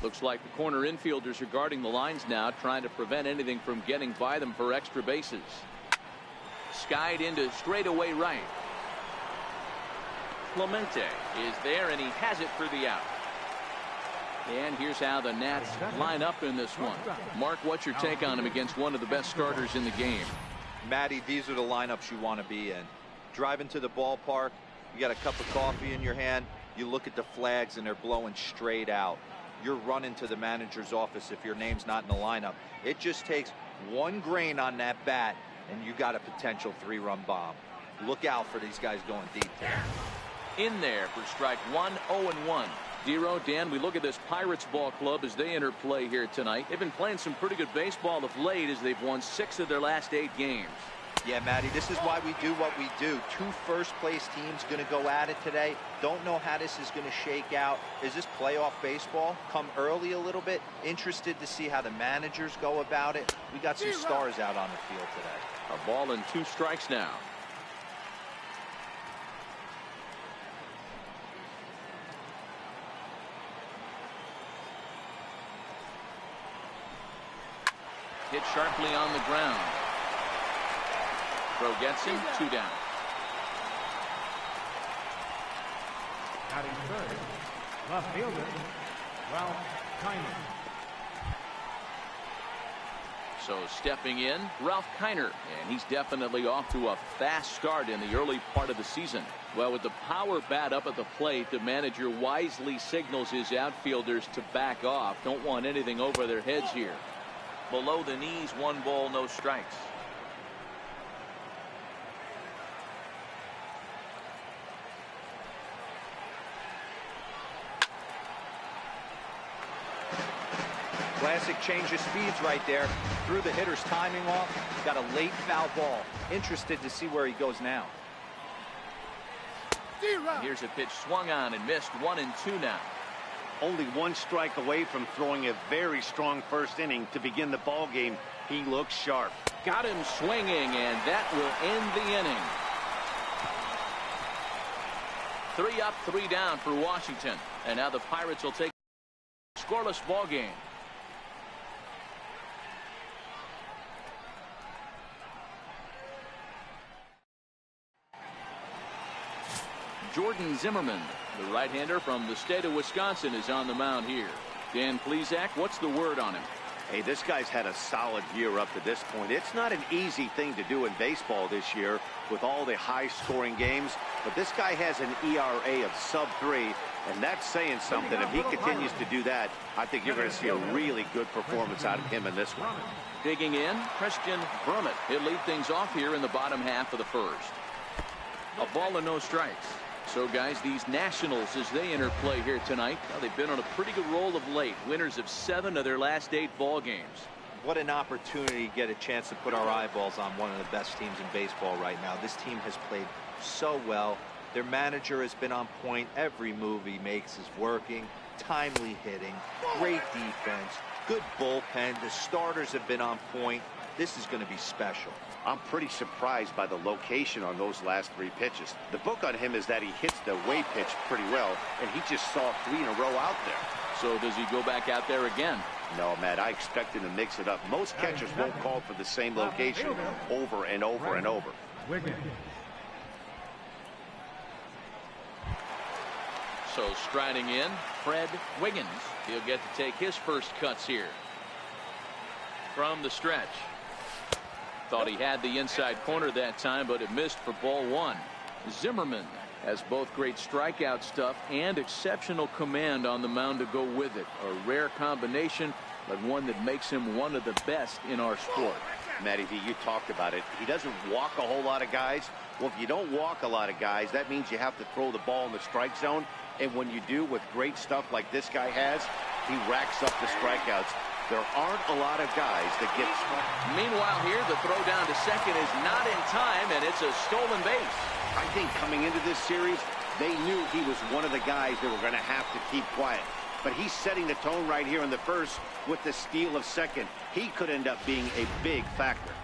Looks like the corner infielders are guarding the lines now, trying to prevent anything from getting by them for extra bases. Skied into straightaway right. Clemente is there, and he has it for the out. And here's how the Nats line up in this one. Mark, what's your take on him against one of the best starters in the game? Matty, these are the lineups you want to be in. Driving to the ballpark, you got a cup of coffee in your hand, you look at the flags and they're blowing straight out. You're running to the manager's office if your name's not in the lineup. It just takes one grain on that bat and you got a potential 3-run bomb. Look out for these guys going deep there. In there for strike one, 0-1. Dero, Dan, we look at this Pirates ball club as they enter play here tonight. They've been playing some pretty good baseball of late as they've won 6 of their last 8 games. Yeah, Matty, this is why we do what we do. 2 first-place teams going to go at it today. Don't know how this is going to shake out. Is this playoff baseball? Come early a little bit. Interested to see how the managers go about it. We got some stars out on the field today. A ball and 2 strikes now. Hit sharply on the ground. Throw gets him, 2 down. Batting third, left fielder, Ralph Kiner. So stepping in, Ralph Kiner, and he's definitely off to a fast start in the early part of the season. Well, with the power bat up at the plate, the manager wisely signals his outfielders to back off. Don't want anything over their heads here. Below the knees, 1 ball, no strikes. Classic change of speeds right there. Threw the hitter's timing off. Got a late foul ball. Interested to see where he goes now. Here's a pitch swung on and missed. 1-2 now. Only 1 strike away from throwing a very strong first inning to begin the ball game. He looks sharp. Got him swinging, and that will end the inning. 3 up, 3 down for Washington. And now the Pirates will take a scoreless ball game. Jordan Zimmerman, the right-hander from the state of Wisconsin, is on the mound here. Dan Plesac, what's the word on him? Hey, this guy's had a solid year up to this point. It's not an easy thing to do in baseball this year with all the high-scoring games, but this guy has an ERA of sub-3, and that's saying something. If he continues to do that, I think you're going to see a really good performance out of him in this one. Digging in, Christian Brummett. He'll lead things off here in the bottom half of the first. A ball and no strikes. So, guys, these Nationals, as they enter play here tonight, well, they've been on a pretty good roll of late. Winners of 7 of their last 8 ball games. What an opportunity to get a chance to put our eyeballs on one of the best teams in baseball right now. This team has played so well. Their manager has been on point. Every move he makes is working. Timely hitting, great defense, good bullpen. The starters have been on point. This is going to be special. I'm pretty surprised by the location on those last 3 pitches. The book on him is that he hits the away pitch pretty well, and he just saw 3 in a row out there. So does he go back out there again? No, Matt, I expect him to mix it up. Most catchers won't call for the same location over and over and over. So striding in, Fred Wiggins. He'll get to take his first cuts here. From the stretch. Thought he had the inside corner that time, but it missed for ball 1. Zimmerman has both great strikeout stuff and exceptional command on the mound to go with it. A rare combination, but one that makes him one of the best in our sport. Matty V, you talked about it. He doesn't walk a whole lot of guys. Well, if you don't walk a lot of guys, that means you have to throw the ball in the strike zone. And when you do with great stuff like this guy has, he racks up the strikeouts. There aren't a lot of guys that get. Meanwhile here, the throw down to second is not in time, and it's a stolen base. I think coming into this series, they knew he was one of the guys that were going to have to keep quiet. But he's setting the tone right here in the first with the steal of second. He could end up being a big factor.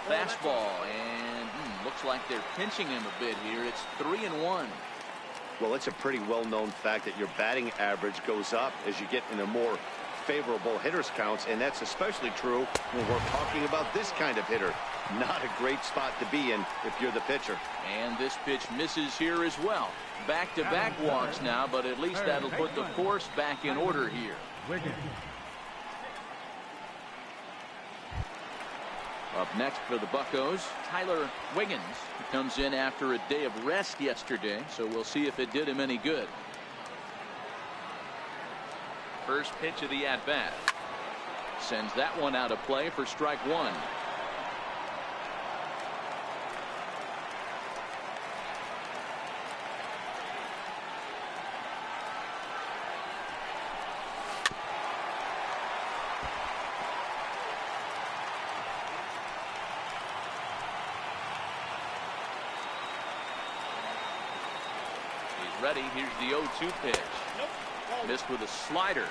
Fastball, and looks Looks like they're pinching him a bit here. It's 3-1. Well, it's a pretty well-known fact that your batting average goes up as you get into more favorable hitters counts, and that's especially true when we're talking about this kind of hitter. Not a great spot to be in if you're the pitcher. And this pitch misses here as well. Back-to-back walks now, but at least that'll put the force back in order here. Up next for the Buccos, Tyler Wiggins. He comes in after a day of rest yesterday, so we'll see if it did him any good. First pitch of the at-bat. Sends that one out of play for strike one. He's ready. Here's the 0-2 pitch. Missed with a slider.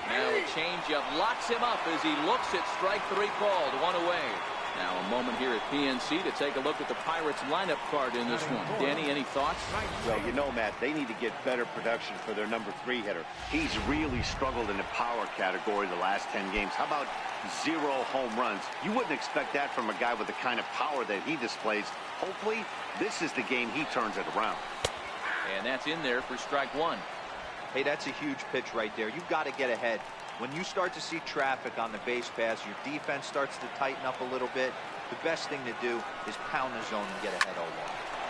Now a changeup locks him up as he looks at strike three called. One away. Now a moment here at PNC to take a look at the Pirates lineup card in this one. Danny, any thoughts? Well, you know, Matt, they need to get better production for their number 3 hitter. He's really struggled in the power category the last 10 games. How about 0 home runs? You wouldn't expect that from a guy with the kind of power that he displays. Hopefully, this is the game he turns it around. And that's in there for strike one. Hey, that's a huge pitch right there. You've got to get ahead. When you start to see traffic on the base pass, your defense starts to tighten up a little bit. The best thing to do is pound the zone and get ahead 0-1.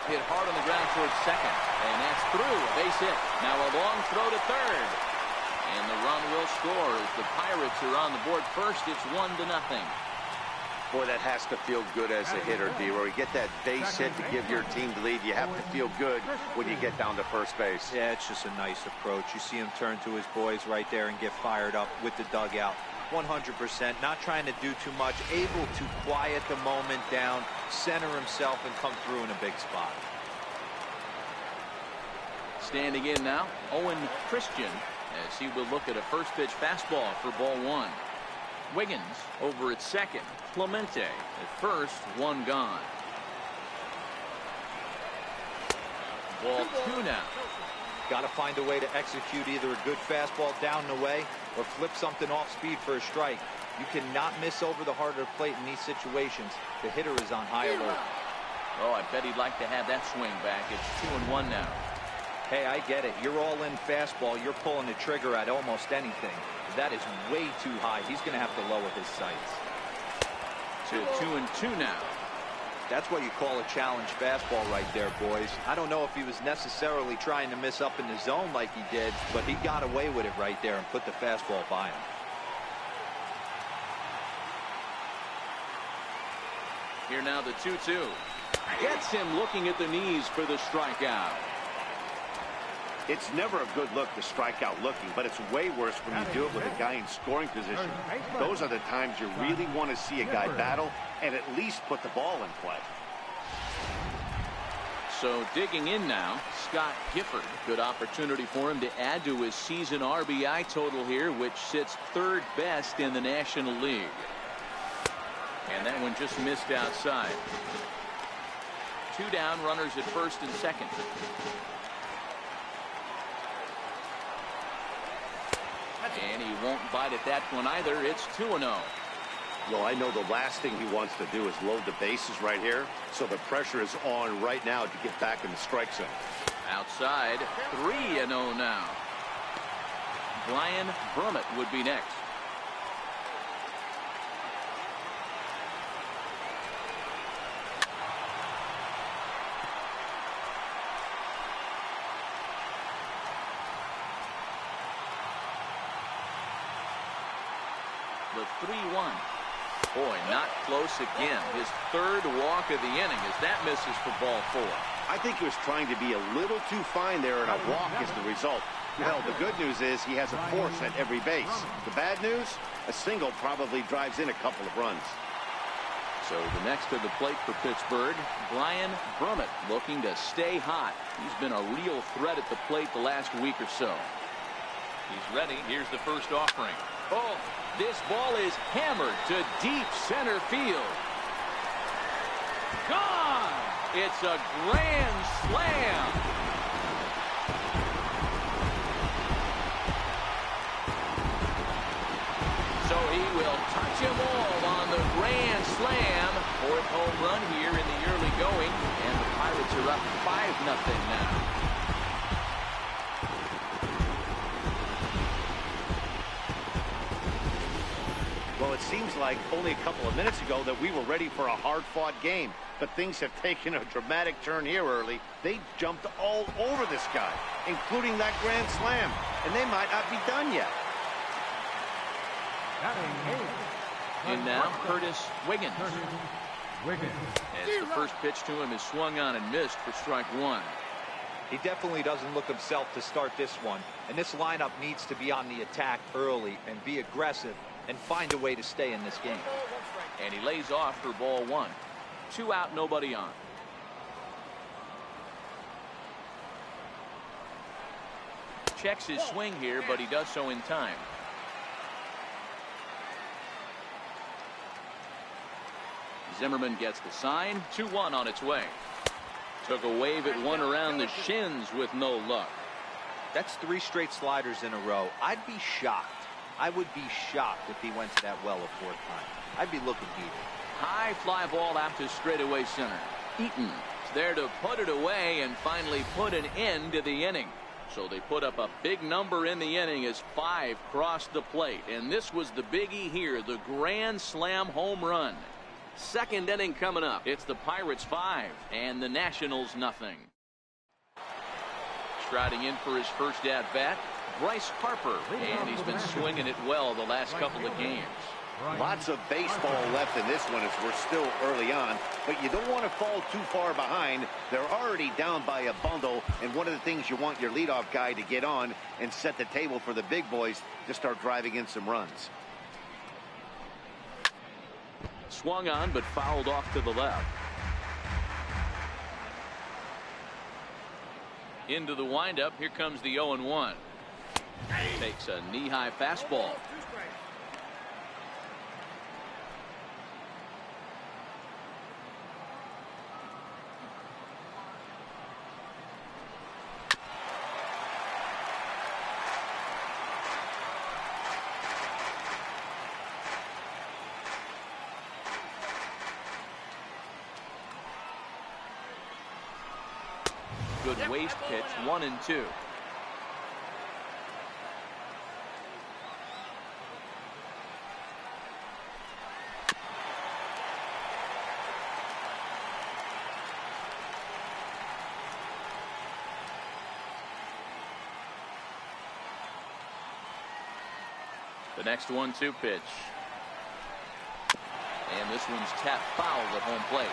Hit hard on the ground towards second, and that's through. A base hit. Now a long throw to third, and the run will score as the Pirates are on the board first. It's 1-0. Boy, that has to feel good as a hitter, D-Roy. You get that base hit to give your team the lead. You have to feel good when you get down to first base. Yeah, it's just a nice approach. You see him turn to his boys right there and get fired up with the dugout. 100%, not trying to do too much, able to quiet the moment down, center himself, and come through in a big spot. Standing in now, Owen Christian, as he will look at a first pitch fastball for ball one. Wiggins over at second. Clemente at first, one gone. Ball two now. Got to find a way to execute either a good fastball down the way or flip something off speed for a strike. You cannot miss over the harder plate in these situations. The hitter is on high alert. Oh, I bet he'd like to have that swing back. It's 2-1 now. Hey, I get it. You're all in fastball. You're pulling the trigger at almost anything. That is way too high. He's going to have to lower his sights. To 2-2 now. That's what you call a challenge fastball right there, boys. I don't know if he was necessarily trying to miss up in the zone like he did, but he got away with it right there and put the fastball by him. Here now the 2-2. Gets him looking at the knees for the strikeout. It's never a good look to strike out looking, but it's way worse when you do it with a guy in scoring position. Those are the times you really want to see a guy battle and at least put the ball in play. So digging in now, Scott Gifford. Good opportunity for him to add to his season RBI total here, which sits third best in the National League. And that one just missed outside. 2 down, runners at first and second. And he won't bite at that one either. It's 2-0. Well, I know the last thing he wants to do is load the bases right here, so the pressure is on right now to get back in the strike zone. Outside, 3-0 now. Brian Brummett would be next. The 3-1. Boy, not close again. His third walk of the inning as that misses for ball 4. I think he was trying to be a little too fine there, and a walk is the result. Well, the good news is he has a force at every base. The bad news, a single probably drives in a couple of runs. So the next to the plate for Pittsburgh, Brian Brummett looking to stay hot. He's been a real threat at the plate the last week or so. He's ready. Here's the first offering. Oh, this ball is hammered to deep center field. Gone! It's a grand slam. So he will touch him all on the grand slam. Fourth home run here in the early going, and the Pirates are up 5-0 now. Well, it seems like only a couple of minutes ago that we were ready for a hard-fought game. But things have taken a dramatic turn here early. They jumped all over this guy, including that grand slam. And they might not be done yet. And now, Curtis Wiggins. As the first pitch to him is swung on and missed for strike one. He definitely doesn't look himself to start this one. And this lineup needs to be on the attack early and be aggressive and find a way to stay in this game. And he lays off for ball one. 2 out, nobody on. Checks his swing here, but he does so in time. Zimmerman gets the sign. 2-1 on its way. Took a wave at one around the shins with no luck. That's 3 straight sliders in a row. I'd be shocked. I would be shocked if he went to that well a 4th time. I'd be looking heated. High fly ball out to straightaway center. Eaton is there to put it away and finally put an end to the inning. So they put up a big number in the inning as 5 crossed the plate. And this was the biggie here, the grand slam home run. Second inning coming up. It's the Pirates 5 and the Nationals nothing. Striding in for his first at bat, Bryce Harper, and he's been swinging it well the last couple of games. Lots of baseball left in this one as we're still early on, but you don't want to fall too far behind. They're already down by a bundle, and one of the things you want your leadoff guy to get on and set the table for the big boys to start driving in some runs. Swung on but fouled off to the left. Into the windup. Here comes the 0-1. Takes a knee-high fastball. Good waste pitch, 1-2. The next 1-2 pitch. And this one's tapped foul at home plate.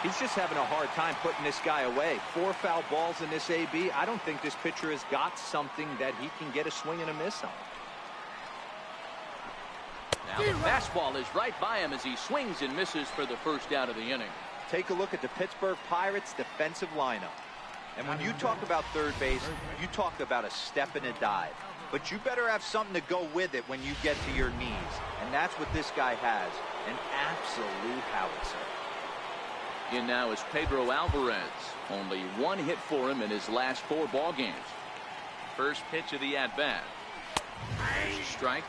He's just having a hard time putting this guy away. 4 foul balls in this AB. I don't think this pitcher has got something that he can get a swing and a miss on. Now the fastball is right by him as he swings and misses for the first out of the inning. Take a look at the Pittsburgh Pirates defensive lineup. And when you talk about third base, you talk about a step and a dive. But you better have something to go with it when you get to your knees. And that's what this guy has. An absolute howitzer. In now is Pedro Alvarez. Only 1 hit for him in his last 4 ball games. First pitch of the at-bat. Strike.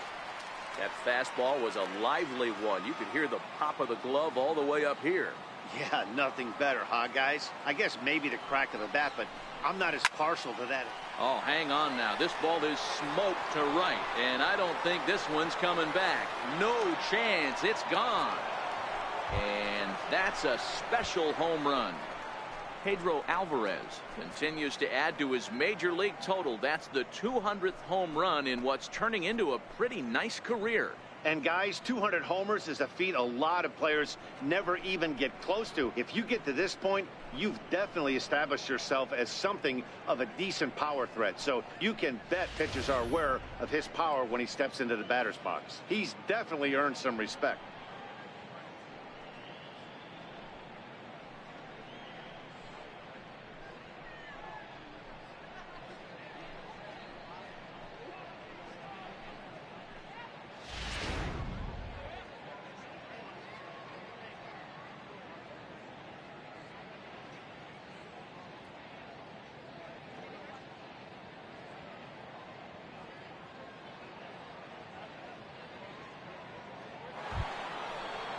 That fastball was a lively one. You could hear the pop of the glove all the way up here. Yeah, nothing better, huh, guys? I guess maybe the crack of the bat, but I'm not as partial to that. Oh, hang on now. This ball is smoked to right, and I don't think this one's coming back. No chance. It's gone. And that's a special home run. Pedro Alvarez continues to add to his major league total. That's the 200th home run in what's turning into a pretty nice career. And guys, 200 homers is a feat a lot of players never even get close to. If you get to this point, you've definitely established yourself as something of a decent power threat. So you can bet pitchers are aware of his power when he steps into the batter's box. He's definitely earned some respect.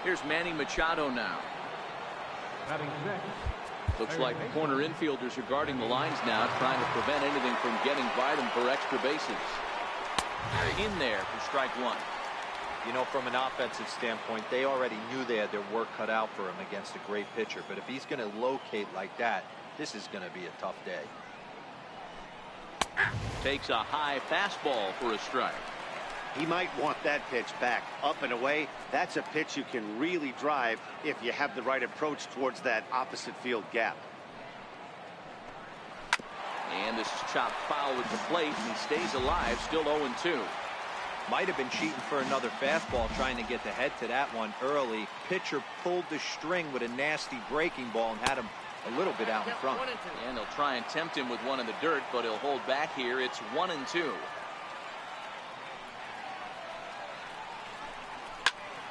Here's Manny Machado now. Batting sixth. Looks like corner infielders are guarding the lines now, trying to prevent anything from getting by them for extra bases. In there for strike one. You know, from an offensive standpoint, they already knew they had their work cut out for him against a great pitcher. But if he's going to locate like that, this is going to be a tough day. Takes a high fastball for a strike. He might want that pitch back. Up and away, that's a pitch you can really drive if you have the right approach towards that opposite field gap. And this is chopped foul with the plate, and he stays alive, still 0-2. Might have been cheating for another fastball, trying to get the head to that one early. Pitcher pulled the string with a nasty breaking ball and had him a little bit out in front. And they'll try and tempt him with one in the dirt, but he'll hold back here. It's 1-2.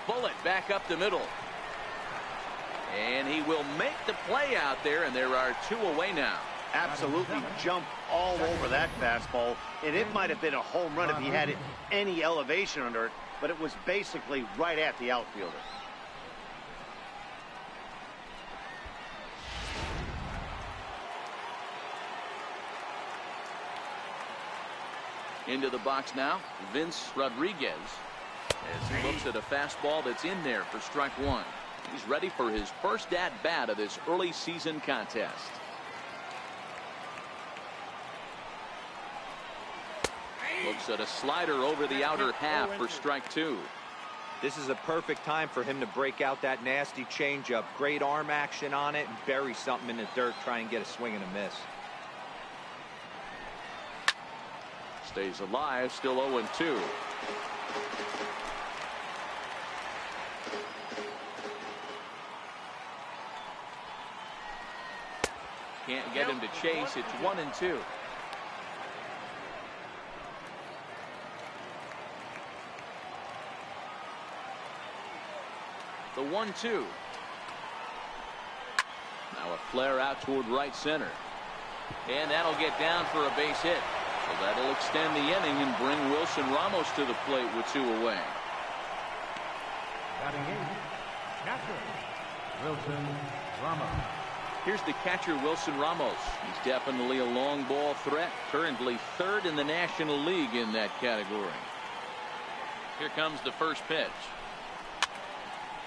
Bullet back up the middle. And he will make the play out there, and there are two away now. Absolutely jumped all over that fastball, and it might have been a home run if he had any elevation under it, but it was basically right at the outfielder. Into the box now, Vince Rodriguez, as he looks at a fastball that's in there for strike one. He's ready for his first at-bat of this early season contest. Looks at a slider over the outer half for strike two. This is a perfect time for him to break out that nasty changeup. Great arm action on it and bury something in the dirt, try and get a swing and a miss. Stays alive, still 0-2. Can't get him to chase. It's 1-2. The 1-2. Now a flare out toward right center. And that'll get down for a base hit. So that'll extend the inning and bring Wilson Ramos to the plate with two away. Batting eighth, catcher Wilson Ramos. Here's the catcher, Wilson Ramos. He's definitely a long ball threat. Currently third in the National League in that category. Here comes the first pitch.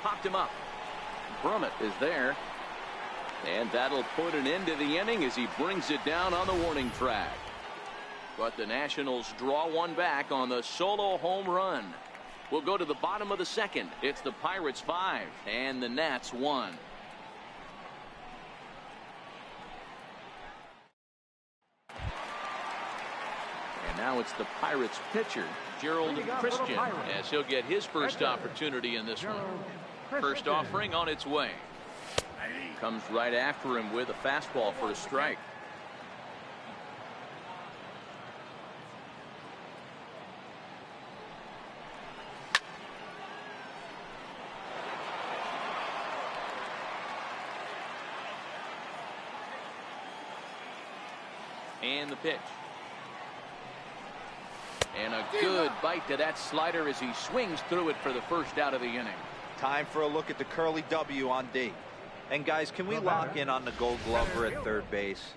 Popped him up. Brummett is there. And that'll put an end to the inning as he brings it down on the warning track. But the Nationals draw one back on the solo home run. We'll go to the bottom of the second. It's the Pirates 5 and the Nats 1. And now it's the Pirates pitcher, Gerald Christian, as he'll get his first opportunity in this one. First offering on its way. Comes right after him with a fastball for a strike. And the pitch. And a good bite to that slider as he swings through it for the first out of the inning. Time for a look at the curly W on D. And guys, can we lock in on the Gold Glover at third base?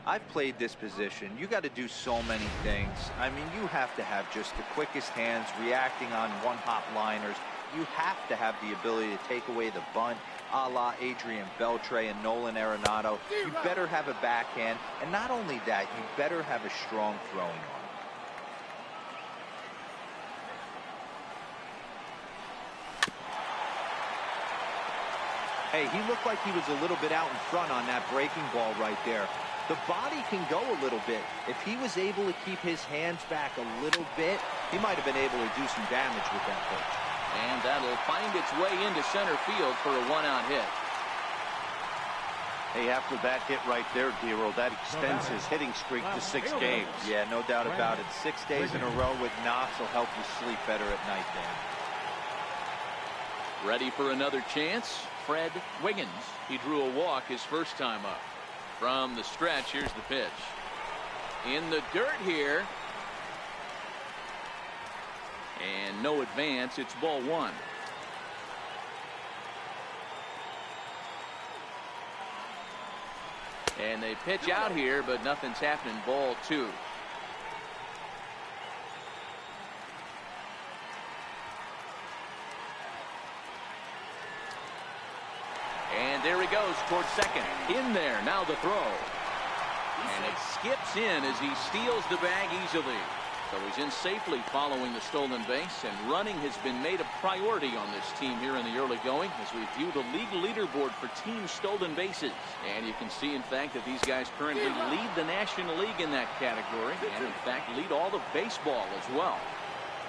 I've played this position. You got to do so many things. I mean, you have to have just the quickest hands, reacting on one-hop liners. You have to have the ability to take away the bunt, a la Adrian Beltre and Nolan Arenado. You better have a backhand, and not only that, you better have a strong throwing arm. Hey, he looked like he was a little bit out in front on that breaking ball right there. The body can go a little bit. If he was able to keep his hands back a little bit, he might have been able to do some damage with that pitch. And that'll find its way into center field for a one-out hit. Hey, after that hit right there, Dero, that extends his hitting streak to 6 games. Yeah, no doubt about it. 6 days in a row with knocks will help you sleep better at night, Dan. Ready for another chance? Fred Wiggins. He drew a walk his first time up. From the stretch, here's the pitch. In the dirt here. And no advance. It's ball one. And they pitch out here, but nothing's happening. Ball 2. And there he goes towards second. In there. Now the throw. And it skips in as he steals the bag easily. So he's in safely following the stolen base, and running has been made a priority on this team here in the early going as we view the league leaderboard for team stolen bases. And you can see, in fact, that these guys currently lead the National League in that category and, in fact, lead all of baseball as well.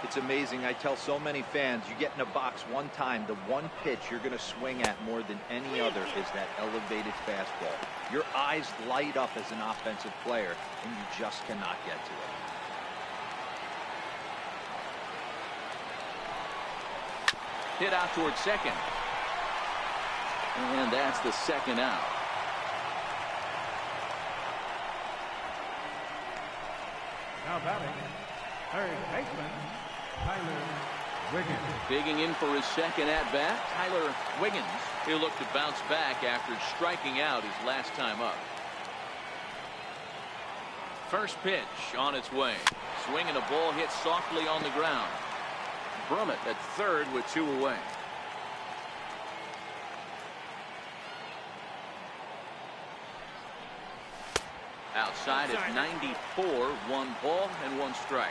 It's amazing. I tell so many fans, you get in a box one time, the one pitch you're going to swing at more than any other is that elevated fastball. Your eyes light up as an offensive player, and you just cannot get to it. Hit out towards second. And that's the second out. Now batting, third baseman, Tyler Wiggins. Digging in for his second at-bat, Tyler Wiggins. He'll look to bounce back after striking out his last time up. First pitch on its way. Swinging a ball hit softly on the ground. Brummett at third with 2 away. Outside at 94, 1 ball and 1 strike.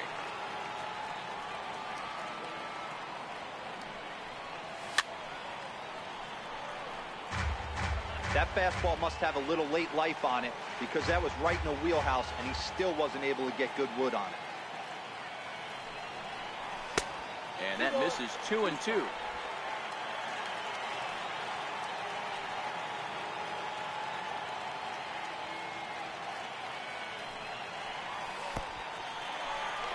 That fastball must have a little late life on it because that was right in the wheelhouse, and he still wasn't able to get good wood on it. And that misses 2-2.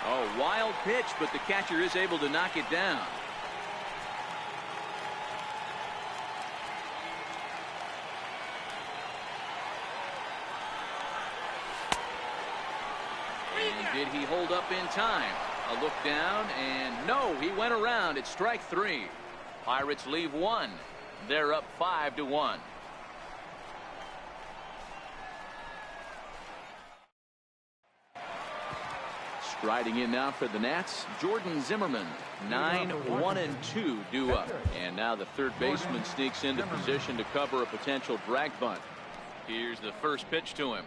Oh, wild pitch, but the catcher is able to knock it down. And did he hold up in time? A look down, and no, he went around. It's strike 3. Pirates leave 1. They're up 5-1. Striding in now for the Nats, Jordan Zimmerman. 9-1-2 due up. And now the third baseman sneaks into position to cover a potential drag bunt. Here's the first pitch to him.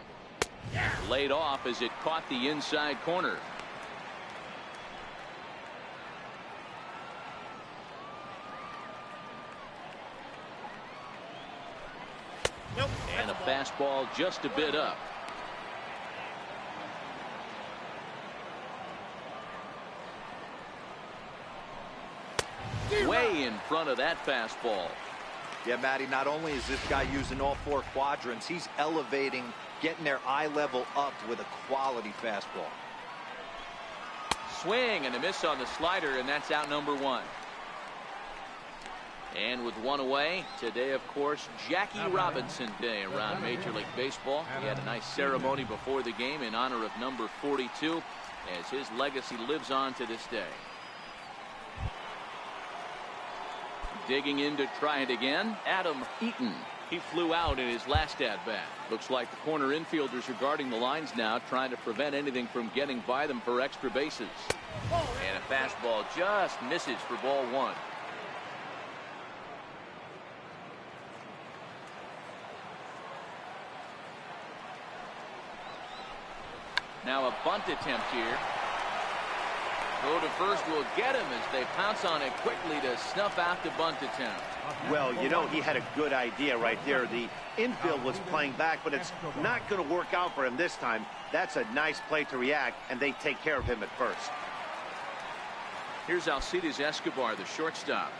Laid off as it caught the inside corner. And a fastball just a bit up. Way in front of that fastball. Yeah, Matty, not only is this guy using all 4 quadrants, he's elevating, getting their eye level up with a quality fastball. Swing and a miss on the slider, and that's out number 1. And with 1 away, today, of course, Jackie Robinson Day around Major League Baseball. He had a nice ceremony before the game in honor of number 42 as his legacy lives on to this day. Digging in to try it again, Adam Eaton. He flew out in his last at-bat. Looks like the corner infielders are guarding the lines now, trying to prevent anything from getting by them for extra bases. And a fastball just misses for ball 1. Now a bunt attempt here. Go to first will get him as they pounce on it quickly to snuff out the bunt attempt. Well, you know, he had a good idea right there. The infield was playing back, but it's not going to work out for him this time. That's a nice play to react, and they take care of him at first. Here's Alcides Escobar, the shortstop.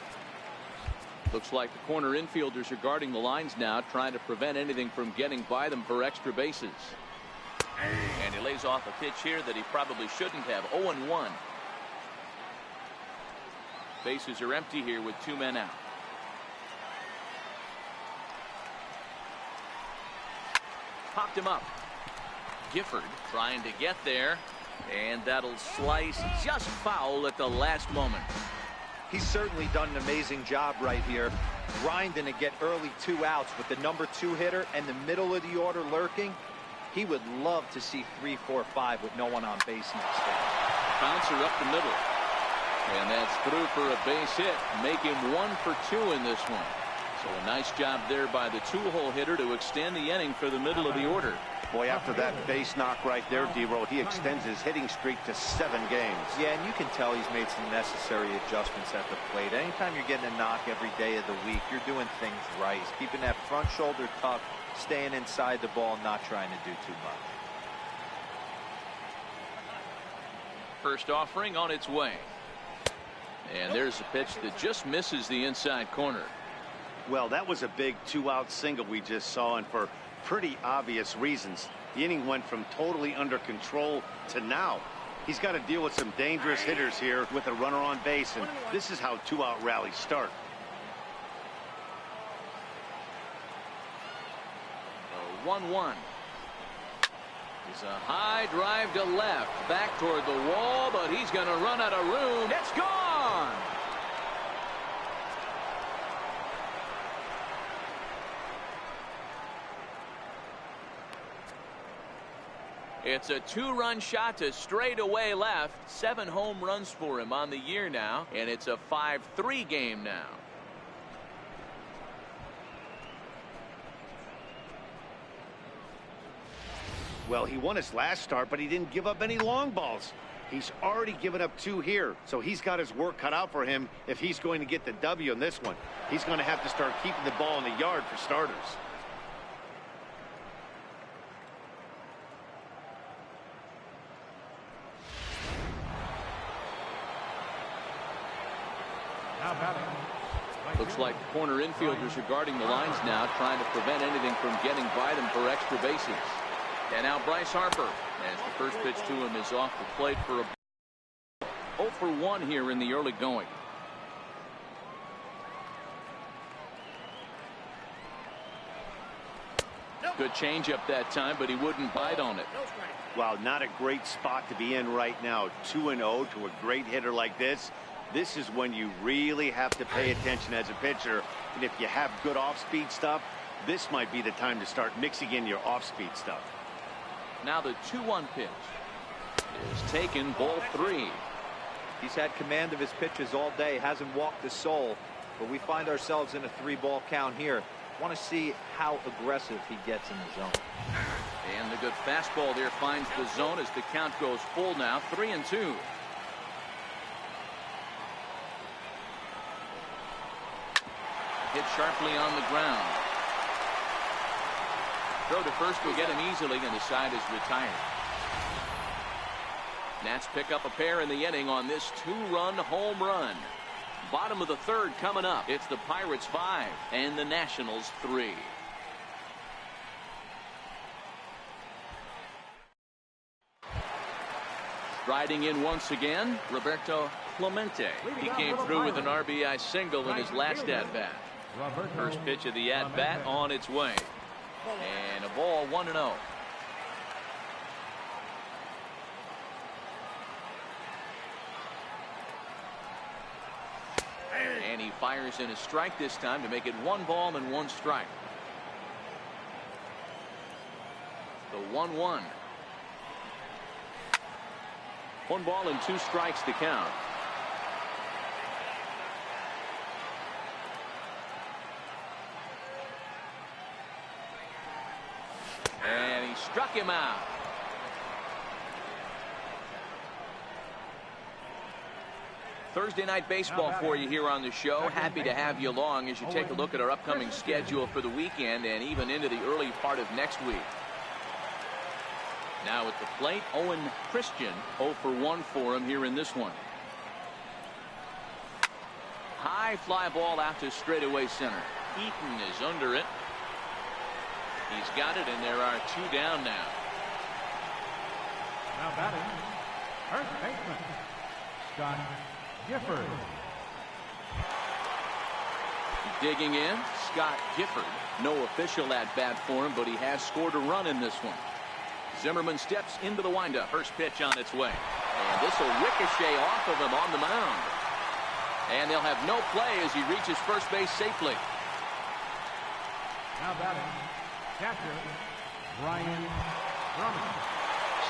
Looks like the corner infielders are guarding the lines now, trying to prevent anything from getting by them for extra bases. And he lays off a pitch here that he probably shouldn't have. 0-1. Bases are empty here with 2 men out. Popped him up. Gifford trying to get there, and that'll slice just foul at the last moment. He's certainly done an amazing job right here, grinding to get early 2 outs with the #2 hitter and the middle of the order lurking. He would love to see 3, 4, 5 with no one on base next day. Bouncer up the middle. And that's through for a base hit. Make him 1 for 2 in this one. So a nice job there by the 2-hole hitter to extend the inning for the middle of the order. Boy, after that base knock right there, D-Roll, he extends his hitting streak to 7 games. Yeah, and you can tell he's made some necessary adjustments at the plate. Anytime you're getting a knock every day of the week, you're doing things right. He's keeping that front shoulder tucked, staying inside the ball, not trying to do too much. First offering on its way. And there's a pitch that just misses the inside corner. Well, that was a big 2-out single we just saw, and for pretty obvious reasons. The inning went from totally under control to now. He's got to deal with some dangerous hitters here with a runner on base, and this is how 2-out rallies start. 1-1. It's a high drive to left, back toward the wall, but he's going to run out of room. It's gone. It's a 2-run shot to straightaway left. 7 home runs for him on the year now, and it's a 5-3 game now. Well, he won his last start, but he didn't give up any long balls. He's already given up 2 here, so he's got his work cut out for him if he's going to get the W in this one. He's going to have to start keeping the ball in the yard for starters. Looks like corner infielders are guarding the lines now, trying to prevent anything from getting by them for extra bases. And now Bryce Harper, as the first pitch to him is off the plate for a 0 for 1 here in the early going. Good changeup that time, but he wouldn't bite on it. Wow, not a great spot to be in right now. 2-0 to a great hitter like this. This is when you really have to pay attention as a pitcher. And if you have good off-speed stuff, this might be the time to start mixing in your off-speed stuff. Now the 2-1 pitch is taken, ball 3. He's had command of his pitches all day, hasn't walked a soul, but we find ourselves in a 3-ball count here. Want to see how aggressive he gets in the zone. And the good fastball there finds the zone as the count goes full now, 3-2. Hit sharply on the ground. Throw to first will get him easily, and the side is retired. Nats pick up a pair in the inning on this 2-run home run. Bottom of the 3rd coming up. It's the Pirates 5 and the Nationals 3. Riding in once again, Roberto Clemente. He came through with an RBI single in his last at-bat. First pitch of the at-bat on its way. And a ball, 1-0. And he fires in a strike this time to make it 1 ball and 1 strike. The 1-1. 1 ball and 2 strikes to count. And he struck him out. Thursday night baseball for you here on the show. Happy to have you along as you take a look at our upcoming schedule for the weekend and even into the early part of next week. Now at the plate, Owen Christian, 0 for 1 for him here in this one. High fly ball out to straightaway center. Eaton is under it. He's got it, and there are 2 down now. Now batting, first baseman, Scott Gifford. Digging in, Scott Gifford. No official at bat for him, but he has scored a run in this one. Zimmerman steps into the windup. First pitch on its way. And this will ricochet off of him on the mound. And they'll have no play as he reaches first base safely. Now batting, catcher, Brian Drummond.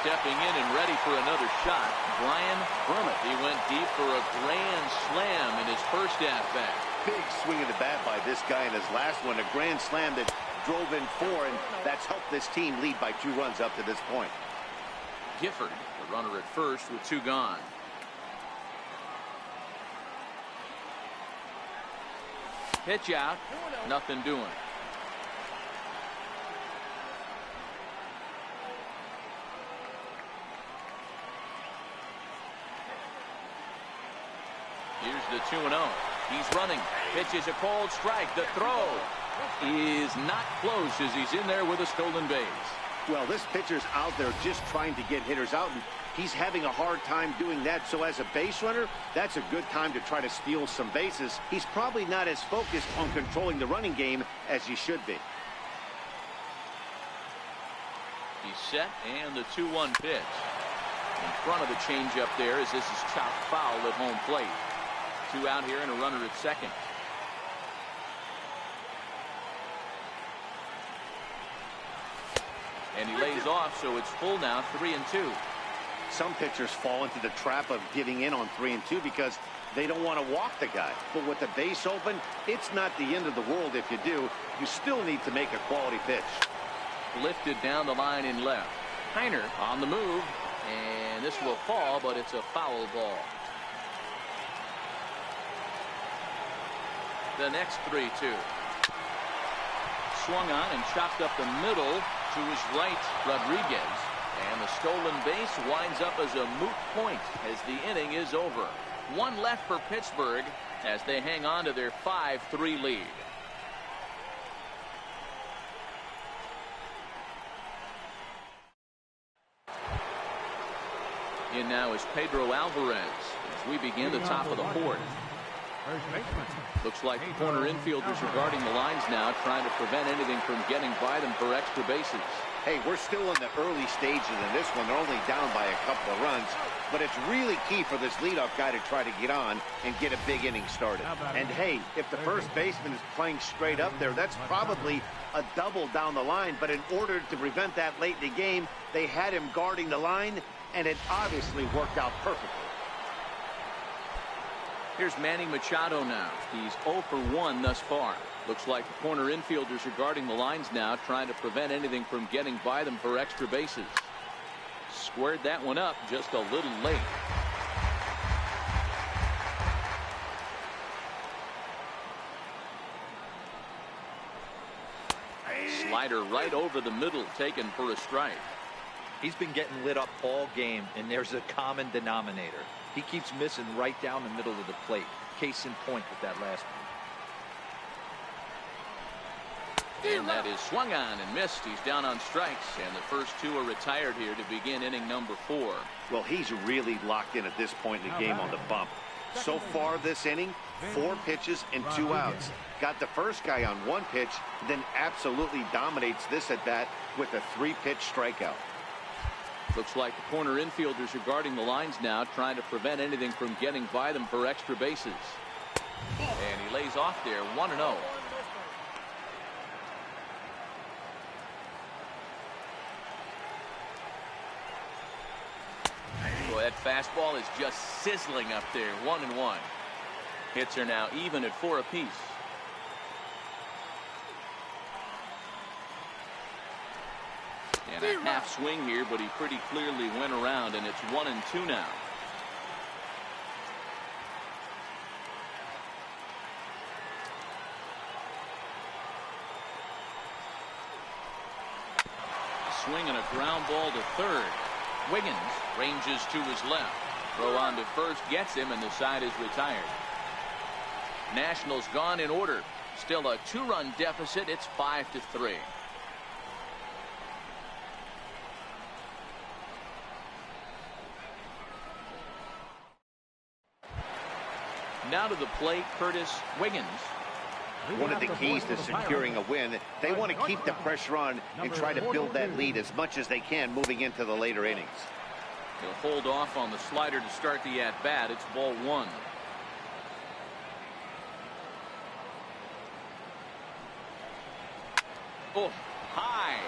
Stepping in and ready for another shot, Brian Drummond. He went deep for a grand slam in his first at-bat. Big swing of the bat by this guy in his last one. A grand slam that drove in 4, and that's helped this team lead by 2 runs up to this point. Gifford, the runner at first with 2 gone. Pitch out, nothing doing. Here's the 2-0. He's running. Pitch is a cold strike. The throw is not close as he's in there with a stolen base. Well, this pitcher's out there just trying to get hitters out, and he's having a hard time doing that. So as a base runner, that's a good time to try to steal some bases. He's probably not as focused on controlling the running game as he should be. He's set, and the 2-1 pitch. In front of the changeup there as this is chopped foul at home plate. 2 out here and a runner at second. And he lays off, so it's full now, 3-2. Some pitchers fall into the trap of giving in on 3-2 because they don't want to walk the guy. But with the base open, it's not the end of the world if you do. You still need to make a quality pitch. Lifted down the line in left. Heiner on the move, and this will fall, but it's a foul ball. The next 3-2. Swung on and chopped up the middle to his right, Rodriguez. And the stolen base winds up as a moot point as the inning is over. 1 left for Pittsburgh as they hang on to their 5-3 lead. In now is Pedro Alvarez as we begin the top of the 4th. Looks like the corner infielders are guarding the lines now, trying to prevent anything from getting by them for extra bases. Hey, we're still in the early stages in this one. They're only down by a couple of runs, but it's really key for this leadoff guy to try to get on and get a big inning started. And hey, if the first baseman is playing straight up there, that's probably a double down the line. But in order to prevent that late in the game, they had him guarding the line, and it obviously worked out perfectly. Here's Manny Machado now. He's 0 for 1 thus far. Looks like the corner infielders are guarding the lines now, trying to prevent anything from getting by them for extra bases. Squared that one up just a little late. Slider right over the middle, taken for a strike. He's been getting lit up all game, and there's a common denominator. He keeps missing right down the middle of the plate. Case in point with that last one. And that is swung on and missed. He's down on strikes, and the first 2 are retired here to begin inning number 4. Well, he's really locked in at this point in the game on the bump. So far this inning, 4 pitches and 2 outs. Got the first guy on 1 pitch, then absolutely dominates this at bat with a 3-pitch strikeout. Looks like the corner infielders are guarding the lines now, trying to prevent anything from getting by them for extra bases. And he lays off there, 1-0. Boy, that fastball is just sizzling up there, 1-1. Hits are now even at 4 apiece. And a half swing here, but he pretty clearly went around, and it's 1-2 now. A swing and a ground ball to third. Wiggins ranges to his left. Throw on to first gets him, and the side is retired. Nationals gone in order. Still a 2-run deficit. It's 5-3. Now to the plate, Curtis Wiggins. One of the keys to securing a win, they want to keep the pressure on and try to build that lead as much as they can moving into the later innings. He'll hold off on the slider to start the at-bat. It's ball 1. Oh, high,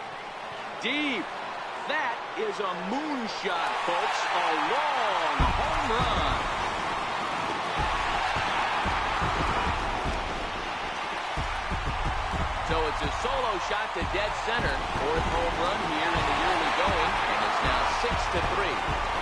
deep. That is a moonshot, folks. A long home run. So it's a solo shot to dead center. Fourth home run here in the early going, and it's now 6-3.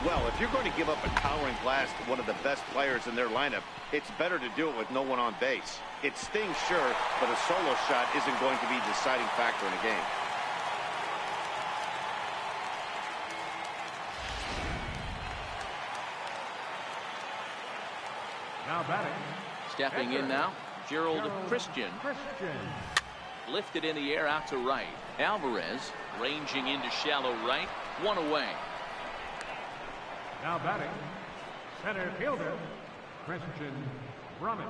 Well, if you're going to give up a towering blast to one of the best players in their lineup, it's better to do it with no one on base. It stings, sure, but a solo shot isn't going to be a deciding factor in a game. Now batting. Stepping in now, Gerald Christian. Lifted in the air out to right. Alvarez ranging into shallow right. One away. Now batting, center fielder, Christian Drummond.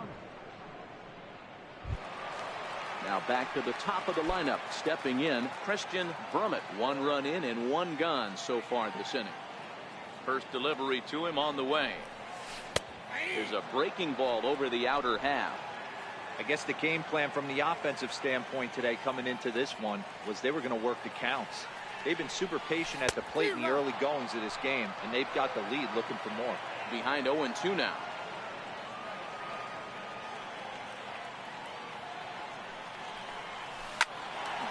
Now back to the top of the lineup. Stepping in, Christian Drummond. 1 run in and 1 gone so far this inning. First delivery to him on the way. There's a breaking ball over the outer half. I guess the game plan from the offensive standpoint today coming into this one was they were going to work the counts. They've been super patient at the plate in the early goings of this game, and they've got the lead looking for more. Behind 0-2 now.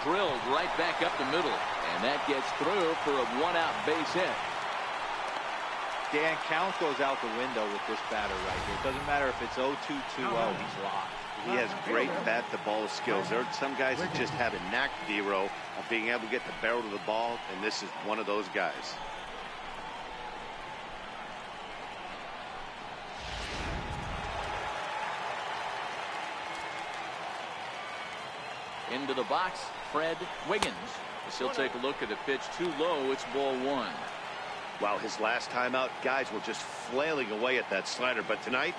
Drilled right back up the middle, and that gets through for a 1-out base hit. Dan, count goes out the window with this batter right here. It doesn't matter if it's 0-2-2-0, he's locked. He has great bat-to-ball skills. There are some guys that just have a knack, D-Row, of being able to get the barrel to the ball, and this is one of those guys. Into the box, Fred Wiggins. As he'll take a look at the pitch too low. It's ball 1. Wow, his last time out, guys were just flailing away at that slider, but tonight,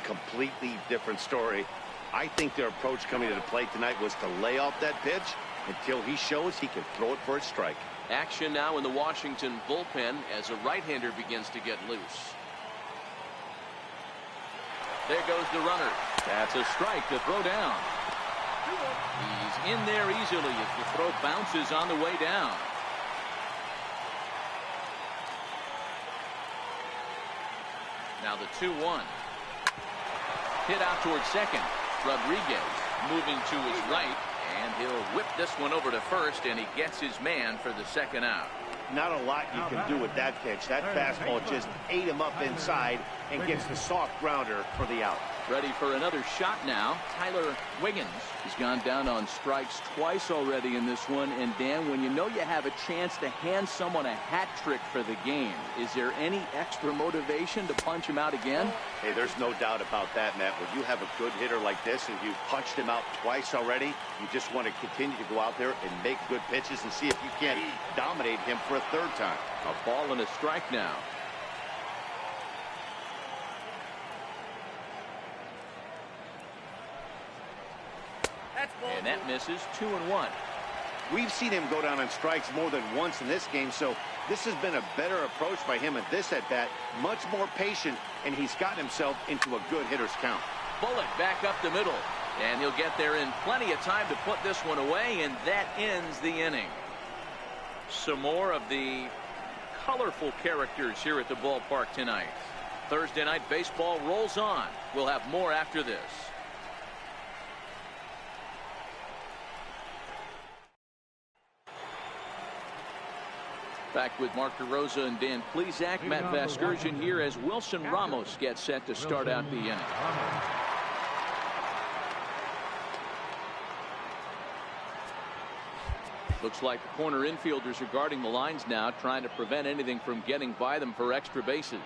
completely different story. I think their approach coming to the plate tonight was to lay off that pitch until he shows he can throw it for a strike. Action now in the Washington bullpen as a right-hander begins to get loose. There goes the runner. That's a strike to throw down. He's in there easily as the throw bounces on the way down. Now the 2-1. Hit out towards second. Rodriguez moving to his right, and he'll whip this one over to first, and he gets his man for the second out. Not a lot you can do with that pitch. That fastball just ate him up inside and gets the soft grounder for the out. Ready for another shot now. Tyler Wiggins has gone down on strikes twice already in this one. And Dan, when you know you have a chance to hand someone a hat trick for the game, is there any extra motivation to punch him out again? Hey, there's no doubt about that, Matt. When you have a good hitter like this and you've punched him out twice already, you just want to continue to go out there and make good pitches and see if you can't dominate him for a third time. A ball and a strike now. And that misses. 2-1. We've seen him go down on strikes more than once in this game, so this has been a better approach by him at this at-bat. Much more patient, and he's gotten himself into a good hitter's count. Bullet back up the middle, and he'll get there in plenty of time to put this one away, and that ends the inning. Some more of the colorful characters here at the ballpark tonight. Thursday night baseball rolls on. We'll have more after this. Back with Mark DeRosa and Dan Plesac. Matt Vasgersian here as Wilson Ramos gets set to start out the inning. Looks like the corner infielders are guarding the lines now, trying to prevent anything from getting by them for extra bases.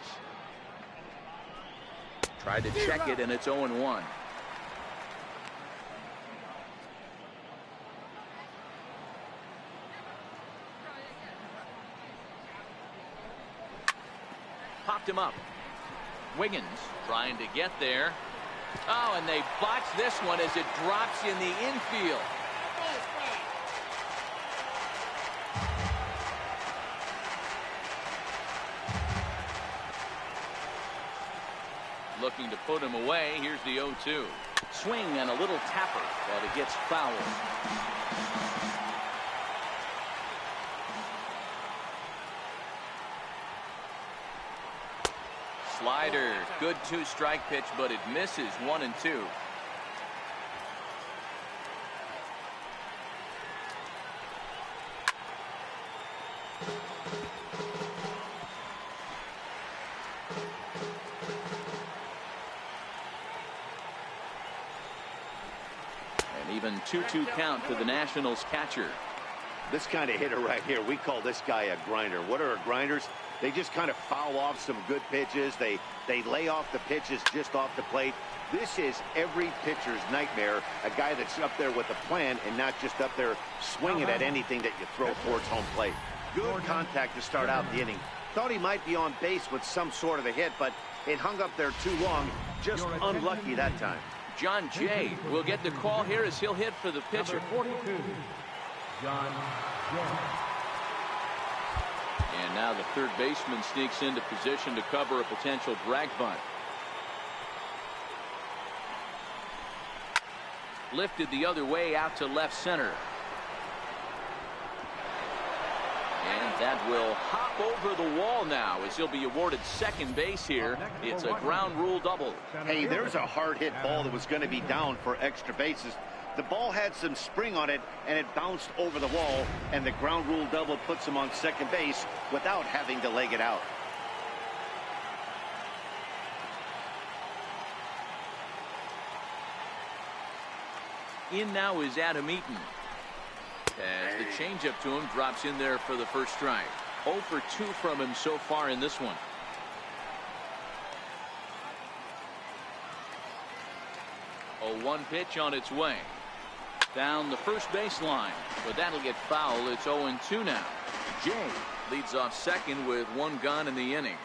Tried to check it, and it's 0-1. Popped him up. Wiggins trying to get there. Oh, and they botch this one as it drops in the infield. looking to put him away. Here's the 0-2. Swing and a little tapper, but it gets fouled. Slider, good 2-strike pitch, but it misses. 1-2. And even 2-2 count to the Nationals catcher. This kind of hitter right here, we call this guy a grinder. What are grinders? They just kind of foul off some good pitches. They lay off the pitches just off the plate. This is every pitcher's nightmare, a guy that's up there with a plan and not just up there swinging at anything that you throw towards home plate. Good contact to start out the inning. Thought he might be on base with some sort of a hit, but it hung up there too long. Just unlucky that time. John Jay will get the call here as he'll hit for the pitcher. Number 42, John Jay. And now the third baseman sneaks into position to cover a potential drag bunt. Lifted the other way out to left center. And that will hop over the wall now as he'll be awarded second base here. It's a ground rule double. Hey, there's a hard hit ball that was going to be down for extra bases. The ball had some spring on it, and it bounced over the wall, and the ground rule double puts him on second base without having to leg it out. In now is Adam Eaton. As the changeup to him drops in there for the first strike. 0 for 2 from him so far in this one. A 1 pitch on its way. Down the first baseline, but that'll get foul. It's 0-2 now. Jay leads off second with 1 gone in the inning.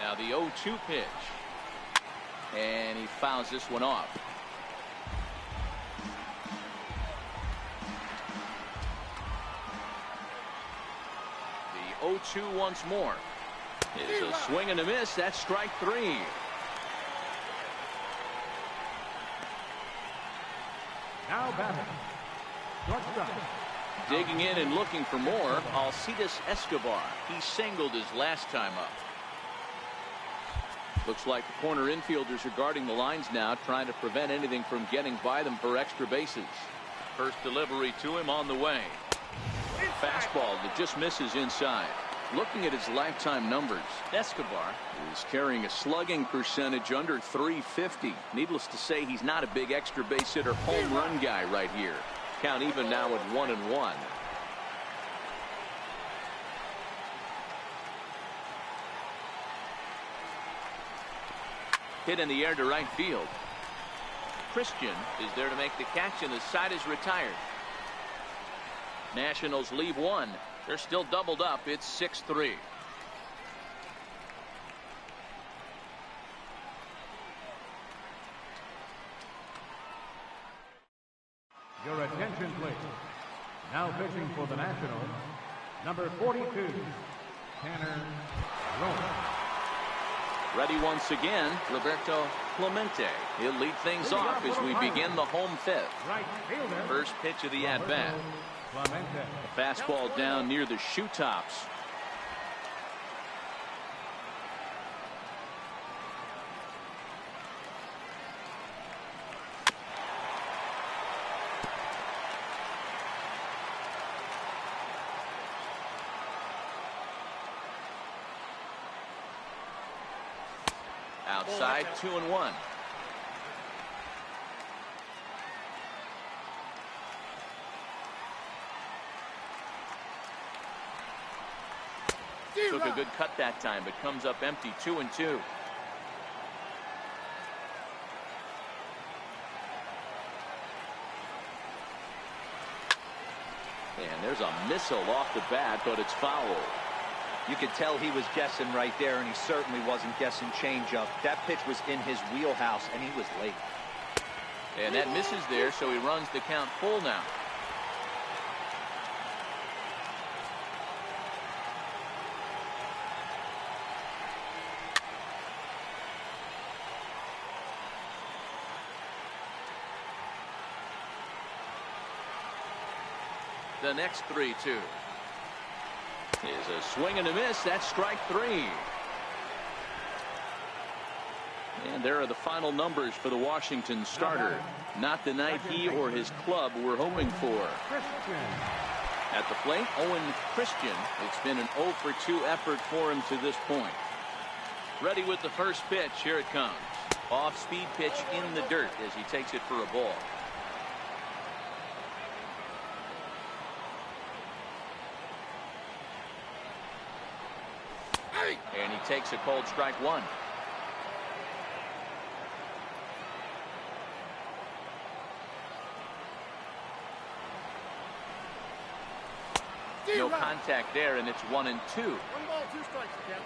Now the 0-2 pitch. And he fouls this one off. The 0-2 once more. It's a swing and a miss. That's strike 3. Now batting, shortstop. Digging in and looking for more, Alcides Escobar. He singled his last time up. Looks like the corner infielders are guarding the lines now, trying to prevent anything from getting by them for extra bases. First delivery to him on the way. Fastball that just misses inside. Looking at his lifetime numbers, Escobar is carrying a slugging percentage under .350. Needless to say, he's not a big extra base hitter, home run guy right here. Count even now at 1-1. Hit in the air to right field. Christian is there to make the catch, and the side is retired. Nationals leave 1. They're still doubled up. It's 6-3. Your attention, please. Now pitching for the Nationals, number 42, Tanner Rowan. Ready once again, Roberto Clemente. He'll lead things off as we begin the home fifth. Right fielder. First pitch of the at-bat. Clemente. A fastball down near the shoe tops. Outside, 2-1. Took a good cut that time, but comes up empty. 2-2. And there's a missile off the bat, but it's foul. You could tell he was guessing right there, and he certainly wasn't guessing changeup. That pitch was in his wheelhouse, and he was late. And that misses there, so he runs the count full now. The next 3-2 is a swing and a miss. That's strike 3. And there are the final numbers for the Washington starter. Not the night he or his club were hoping for. At the plate, Owen Christian. It's been an 0 for 2 effort for him to this point. Ready with the first pitch. Here it comes. Off-speed pitch in the dirt as he takes it for a ball. And he takes a cold strike 1. No contact there, and it's 1-2. 1 ball, 2 strikes again.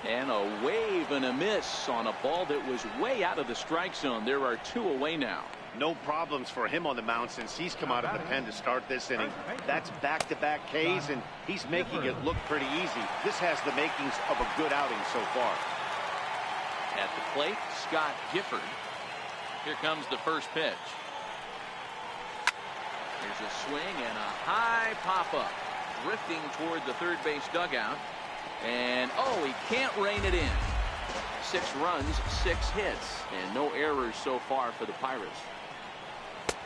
And a wave and a miss on a ball that was way out of the strike zone. There are 2 away now. No problems for him on the mound since he's come out of the pen to start this inning. That's back-to-back Ks, and he's making it look pretty easy. This has the makings of a good outing so far. At the plate, Scott Gifford. Here comes the first pitch. Here's a swing and a high pop-up. Drifting toward the third base dugout. And, oh, he can't rein it in. 6 runs, 6 hits, and no errors so far for the Pirates.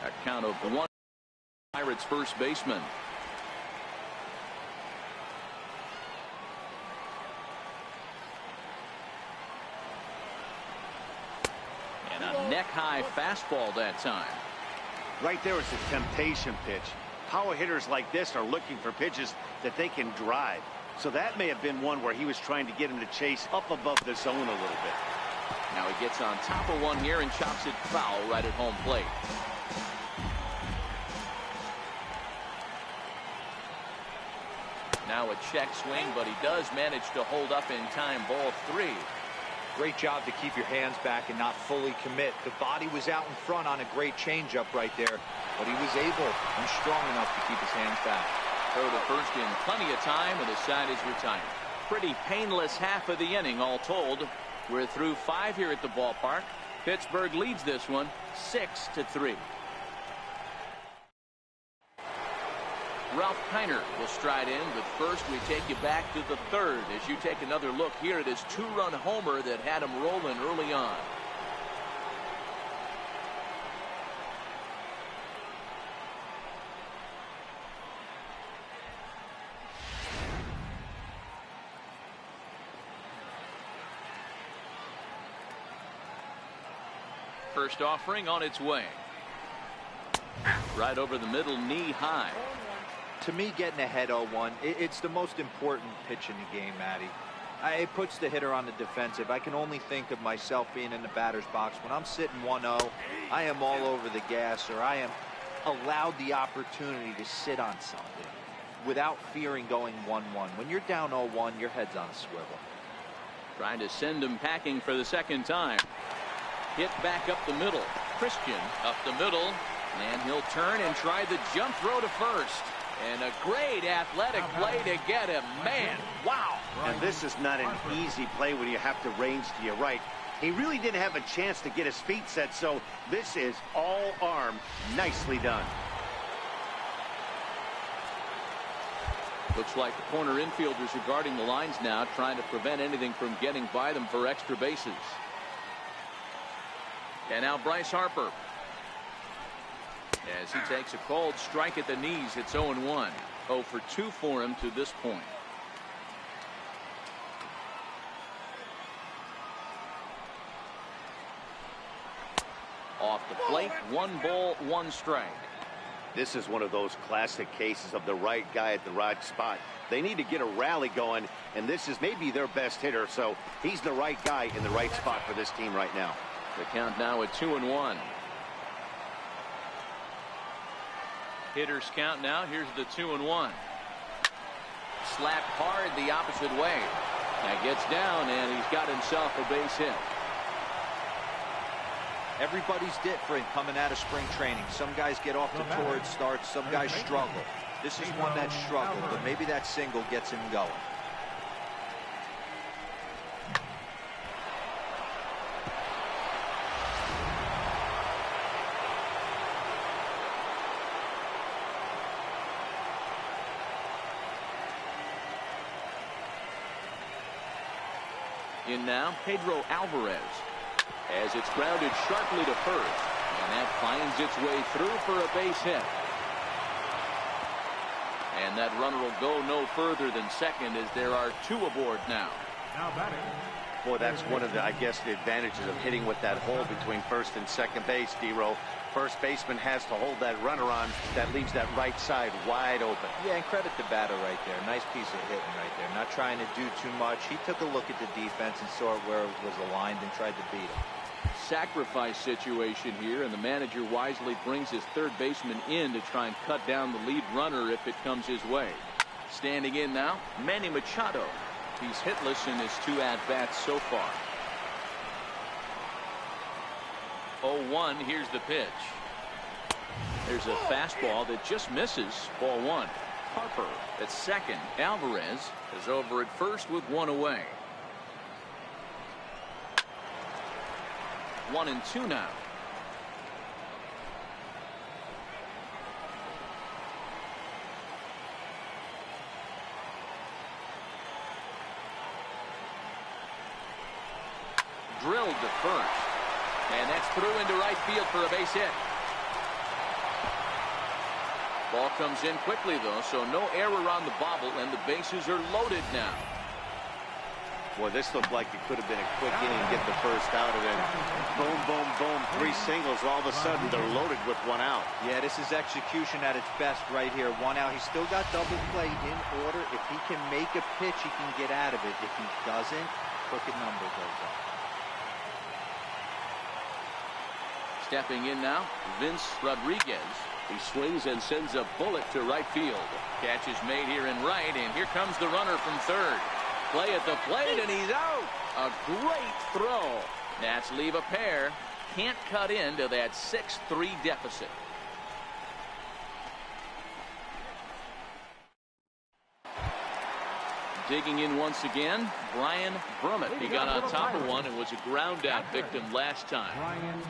A count of 1. Pirates first baseman. And a neck-high fastball that time. Right there is a temptation pitch. Power hitters like this are looking for pitches that they can drive. So that may have been one where he was trying to get him to chase up above the zone a little bit. Now he gets on top of one here and chops it foul right at home plate. Now a check swing, but he does manage to hold up in time. Ball 3. Great job to keep your hands back and not fully commit. The body was out in front on a great changeup right there, but he was able and strong enough to keep his hands back. Throw to first in plenty of time, and the side is retired. Pretty painless half of the inning, all told. We're through 5 here at the ballpark. Pittsburgh leads this one 6-3. Ralph Kiner will stride in, but first we take you back to the 3rd as you take another look here at his 2-run homer that had him rolling early on. First offering on its way. Right over the middle, knee high. To me, getting ahead 0-1, it's the most important pitch in the game, Matty. It puts the hitter on the defensive. I can only think of myself being in the batter's box. When I'm sitting 1-0, I am all over the gas, or I am allowed the opportunity to sit on something without fearing going 1-1. When you're down 0-1, your head's on a swivel. Trying to send him packing for the 2nd time. Hit back up the middle. Christian up the middle, and he'll turn and try the jump throw to first. And a great athletic play to get him. Man, wow. And this is not an easy play when you have to range to your right. He really didn't have a chance to get his feet set, so this is all arm. Nicely done. Looks like the corner infielders are guarding the lines now, trying to prevent anything from getting by them for extra bases. And now Bryce Harper. As he takes a cold strike at the knees, it's 0-1. 0 for 2 for him to this point. Off the plate, 1 ball, 1 strike. This is one of those classic cases of the right guy at the right spot. They need to get a rally going, and this is maybe their best hitter, so he's the right guy in the right spot for this team right now. The count now at 2-1. Hitters count now. Here's the 2-1. Slapped hard the opposite way. That gets down, and he's got himself a base hit. Everybody's different coming out of spring training. Some guys get off to torrid starts. Some guys struggle. This is one that struggled, but maybe that single gets him going. In now, Pedro Alvarez, as it's grounded sharply to first, and that finds its way through for a base hit. And that runner will go no further than second, as there are two aboard now. Now batting. Boy, that's one of the, I guess, the advantages of hitting with that hole between first and second base, D-Row. First baseman has to hold that runner on. That leaves that right side wide open. Yeah, and credit the batter right there. Nice piece of hitting right there. Not trying to do too much. He took a look at the defense and saw where it was aligned and tried to beat him. Sacrifice situation here, and the manager wisely brings his third baseman in to try and cut down the lead runner if it comes his way. Standing in now, Manny Machado. He's hitless in his 2 at-bats so far. 0-1. Here's the pitch. There's a fastball that just misses. Ball 1. Harper at second. Alvarez is over at first with 1 away. 1-2 now. Drilled to first. And that's through into right field for a base hit. Ball comes in quickly, though, so no error on the bobble, and the bases are loaded now. Boy, this looked like it could have been a quick inning and get the first out of it. Boom, boom, boom. 3 singles. All of a sudden, they're loaded with 1 out. Yeah, this is execution at its best right here. 1 out. He's still got double play in order. If he can make a pitch, he can get out of it. If he doesn't, crooked number goes up. Stepping in now, Vince Rodriguez. He swings and sends a bullet to right field. Catch is made here in right, and here comes the runner from third. Play at the plate, and he's out. A great throw. Nats leave a pair. Can't cut into that 6-3 deficit. Digging in once again, Brian Brummett. He got on top of one and was a ground out victim last time. Brian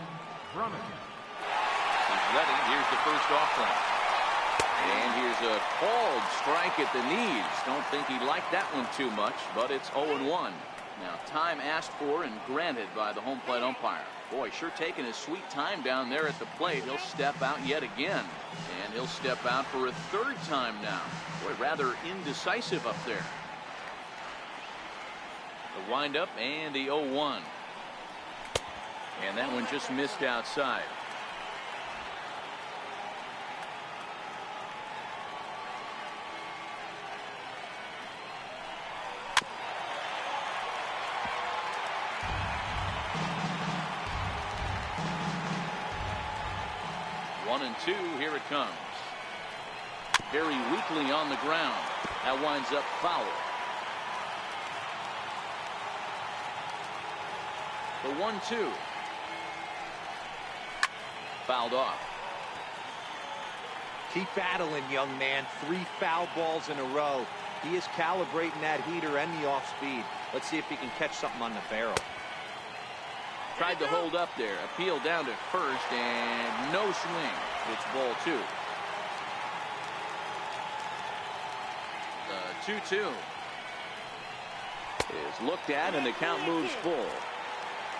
Brummett. He's ready. Here's the first offering. And here's a called strike at the knees. Don't think he liked that one too much, but it's 0-1. Now, time asked for and granted by the home plate umpire. Boy, sure taking his sweet time down there at the plate. He'll step out yet again. And he'll step out for a 3rd time now. Boy, rather indecisive up there. The windup and the 0-1. And that one just missed outside. One and two, here it comes. Very weakly on the ground. That winds up foul. The 1-2. Fouled off. Keep battling, young man. 3 foul balls in a row. He is calibrating that heater and the off speed. Let's see if he can catch something on the barrel. Tried to hold up there. Appeal down to first, and no swing. It's ball 2. The 2-2 is looked at, and the count moves full.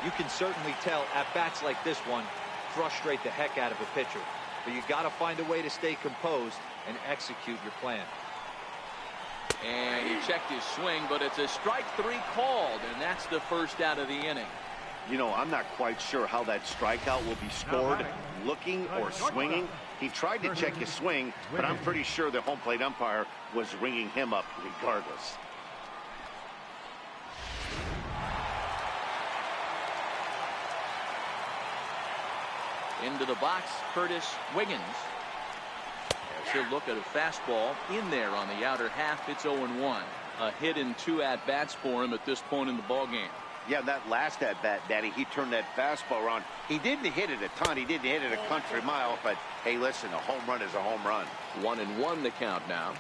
You can certainly tell at bats like this one frustrate the heck out of a pitcher. But you got to find a way to stay composed and execute your plan. And he checked his swing, but it's a strike 3 called, and that's the first out of the inning. You know, I'm not quite sure how that strikeout will be scored, looking or swinging. He tried to check his swing, but I'm pretty sure the home plate umpire was ringing him up regardless. Into the box, Curtis Wiggins. He'll look at a fastball in there on the outer half. It's 0-1. A hit in 2 at-bats for him at this point in the ballgame. Yeah, that last at-bat, Daddy, he turned that fastball around. He didn't hit it a ton. He didn't hit it a country mile. But, hey, listen, a home run is a home run. 1-1 the count now.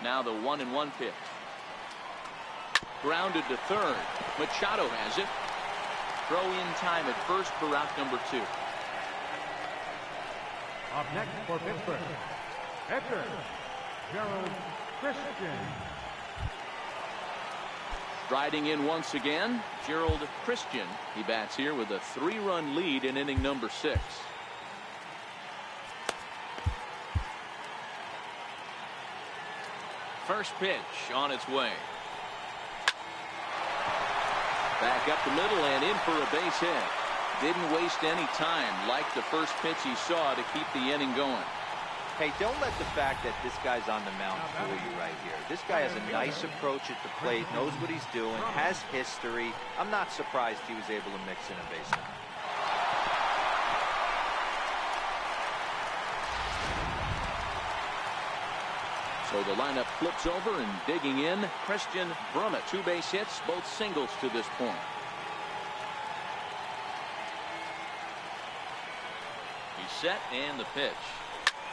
Now the 1-1 pitch. Grounded to third. Machado has it. Throw in time at first for route number 2. Up next for Pittsburgh, pitcher, Gerald Christian. Striding in once again, Gerald Christian. He bats here with a 3-run lead in inning number 6. First pitch on its way. Back up the middle and in for a base hit. Didn't waste any time. Liked the first pitch he saw to keep the inning going. Hey, don't let the fact that this guy's on the mound fool you right here. This guy has a nice approach at the plate, knows what he's doing, has history. I'm not surprised he was able to mix in a base hit. So the lineup flips over and digging in, Christian Brummett. 2 base hits, both singles to this point. He's set and the pitch.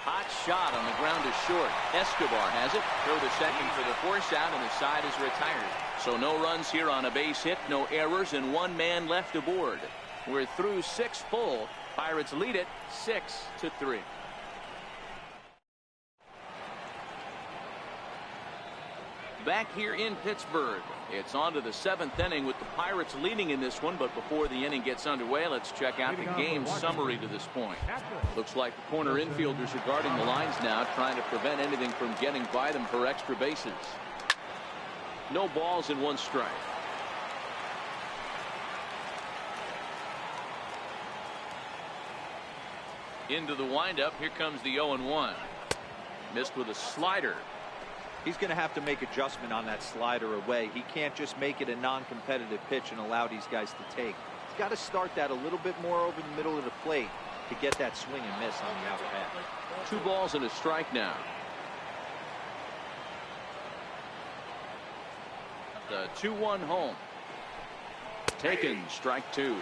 Hot shot on the ground is short. Escobar has it. Throw to second for the force out, and the side is retired. So no runs here on a base hit, no errors, and 1 man left aboard. We're through 6 full. Pirates lead it 6-3. Back here in Pittsburgh, it's on to the 7th inning with the Pirates leading in this one. But before the inning gets underway, let's check out the game summary to this point. Looks like the corner infielders are guarding the lines now, trying to prevent anything from getting by them for extra bases. No balls and 1 strike. Into the windup. Here comes the 0-1. Missed with a slider. He's going to have to make adjustment on that slider away. He can't just make it a non-competitive pitch and allow these guys to take. He's got to start that a little bit more over the middle of the plate to get that swing and miss on the outer half. 2 balls and a strike now. The 2-1 home. Taken, strike 2.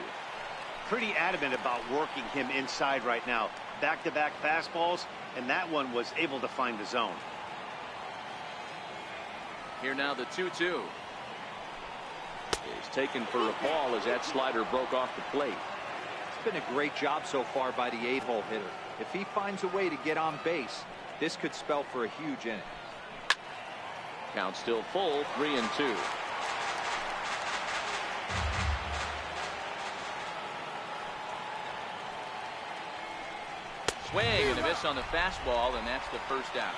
Pretty adamant about working him inside right now. Back-to-back fastballs, and that one was able to find the zone. Here now the 2-2. Is taken for a ball as that slider broke off the plate. It's been a great job so far by the 8-hole hitter. If he finds a way to get on base, this could spell for a huge inning. Count still full, 3-2. Swing and a miss on the fastball, and that's the first out.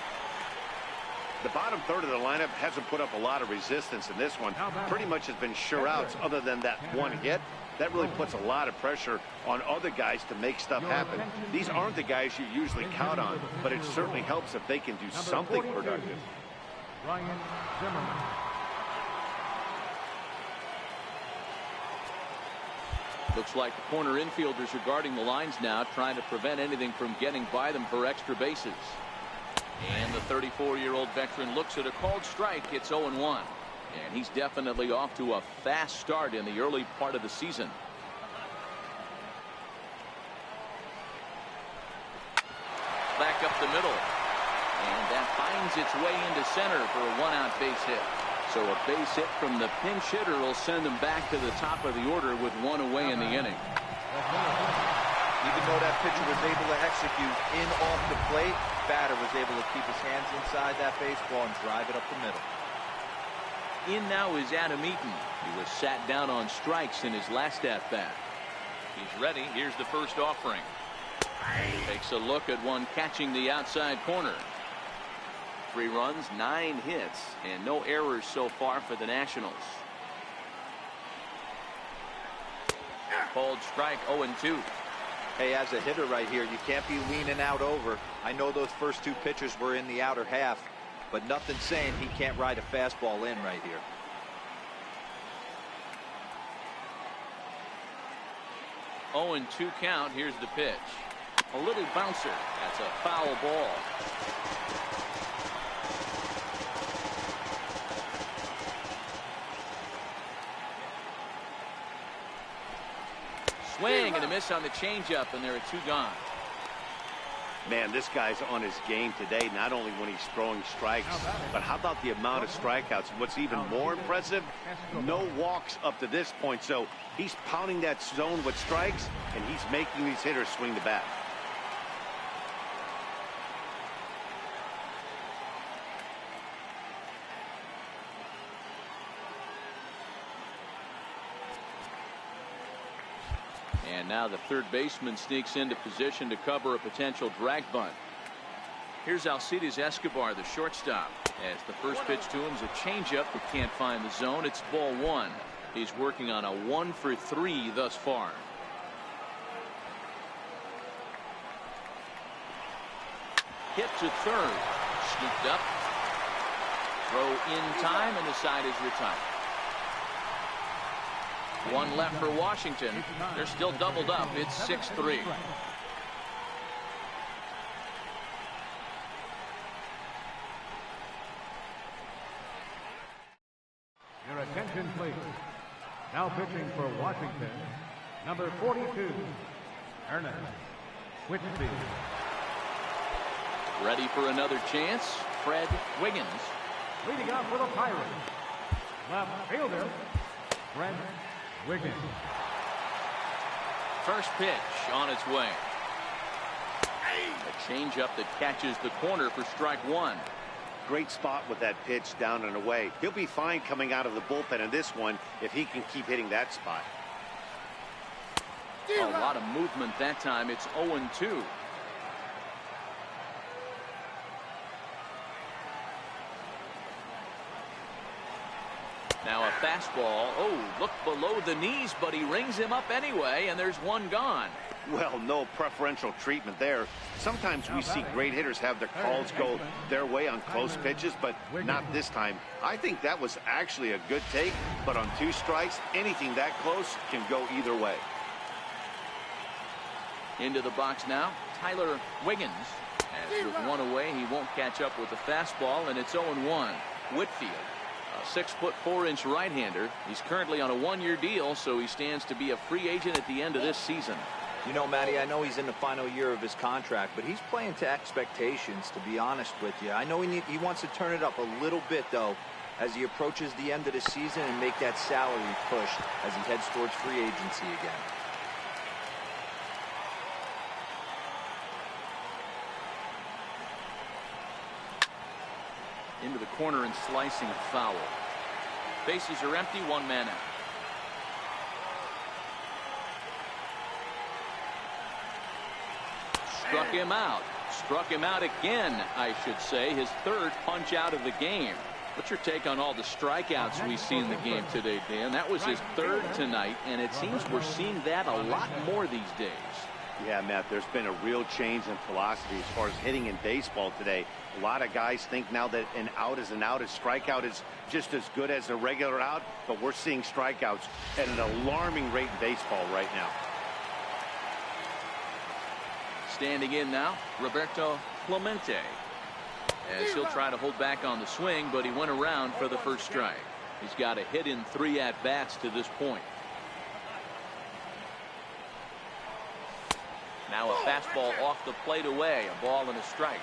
The bottom third of the lineup hasn't put up a lot of resistance in this one. Pretty much has been sure outs other than that 1 hit. That really puts a lot of pressure on other guys to make stuff happen. These aren't the guys you usually count on, but it certainly helps if they can do something productive. Ryan Zimmerman. Looks like the corner infielders are guarding the lines now, trying to prevent anything from getting by them for extra bases. And the 34-year-old veteran looks at a called strike. It's 0-1. And he's definitely off to a fast start in the early part of the season. Back up the middle. And that finds its way into center for a 1-out base hit. So a base hit from the pinch hitter will send them back to the top of the order with 1 away in the inning. Even though that pitcher was able to execute in off the plate, batter was able to keep his hands inside that baseball and drive it up the middle. In now is Adam Eaton. He was sat down on strikes in his last at-bat. He's ready. Here's the first offering. Takes a look at one catching the outside corner. 3 runs, 9 hits, and no errors so far for the Nationals. Called strike, 0-2. Hey, as a hitter right here, you can't be leaning out over. I know those first 2 pitches were in the outer half, but nothing saying he can't ride a fastball in right here. Oh, and 2 count. Here's the pitch. A little bouncer. That's a foul ball. Swing and a miss on the changeup, and there are 2 gone. Man, this guy's on his game today, not only when he's throwing strikes, but how about the amount of strikeouts? What's even more impressive, no walks up to this point. So he's pounding that zone with strikes, and he's making these hitters swing the bat. And now the third baseman sneaks into position to cover a potential drag bunt. Here's Alcides Escobar, the shortstop, as the first pitch to him is a changeup that can't find the zone. It's ball 1. He's working on a 1-for-3 thus far. Hit to third. Scooped up. Throw in time, and the side is retired. 1 left for Washington. They're still doubled up. It's 6-3. Your attention, please. Now pitching for Washington, number 42, Ernest Whitfield. Ready for another chance, Fred Wiggins. Leading off for the Pirates, left fielder, Fred Wiggins. First pitch on its way. A changeup that catches the corner for strike 1. Great spot with that pitch down and away. He'll be fine coming out of the bullpen in this one if he can keep hitting that spot. A lot of movement that time. It's 0-2. Now a fastball. Oh, look below the knees, but he rings him up anyway, and there's 1 gone. Well, no preferential treatment there. Sometimes we see great hitters have their calls go their way on close pitches, but not this time. I think that was actually a good take, but on 2 strikes, anything that close can go either way. Into the box now, Tyler Wiggins. As with 1 away, he won't catch up with the fastball, and it's 0-1. Whitfield, a 6'4" right-hander. He's currently on a 1-year deal, so he stands to be a free agent at the end of this season. You know, Matty, I know he's in the final year of his contract, but he's playing to expectations, to be honest with you. I know he wants to turn it up a little bit, though, as he approaches the end of the season and make that salary push as he heads towards free agency again. Into the corner and slicing foul. Bases are empty, 1 man out. Struck him out. Struck him out again, I should say. His 3rd punch out of the game. What's your take on all the strikeouts we see in the game today, Dan? That was his 3rd tonight, and it seems we're seeing that a lot more these days. Yeah, Matt, there's been a real change in philosophy as far as hitting in baseball today. A lot of guys think now that an out is an out. A strikeout is just as good as a regular out, but we're seeing strikeouts at an alarming rate in baseball right now. Standing in now, Roberto Clemente, as he'll try to hold back on the swing, but he went around for the first strike. He's got a hit in 3 at-bats to this point. Now a fastball off the plate away, a ball and a strike.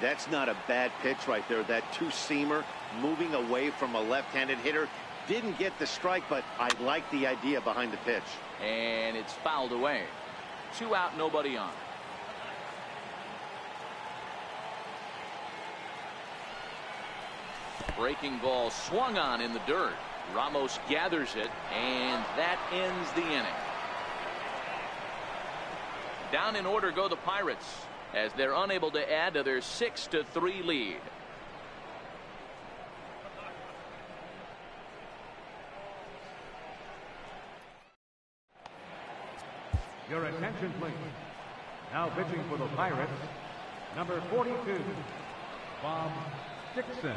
That's not a bad pitch right there. That 2-seamer moving away from a left-handed hitter. Didn't get the strike, but I like the idea behind the pitch. And it's fouled away. 2 out, nobody on. Breaking ball swung on in the dirt. Ramos gathers it, and that ends the inning. Down in order go the Pirates, as they're unable to add to their 6-3 lead. Your attention, please. Now pitching for the Pirates, number 42, Bob Dixon.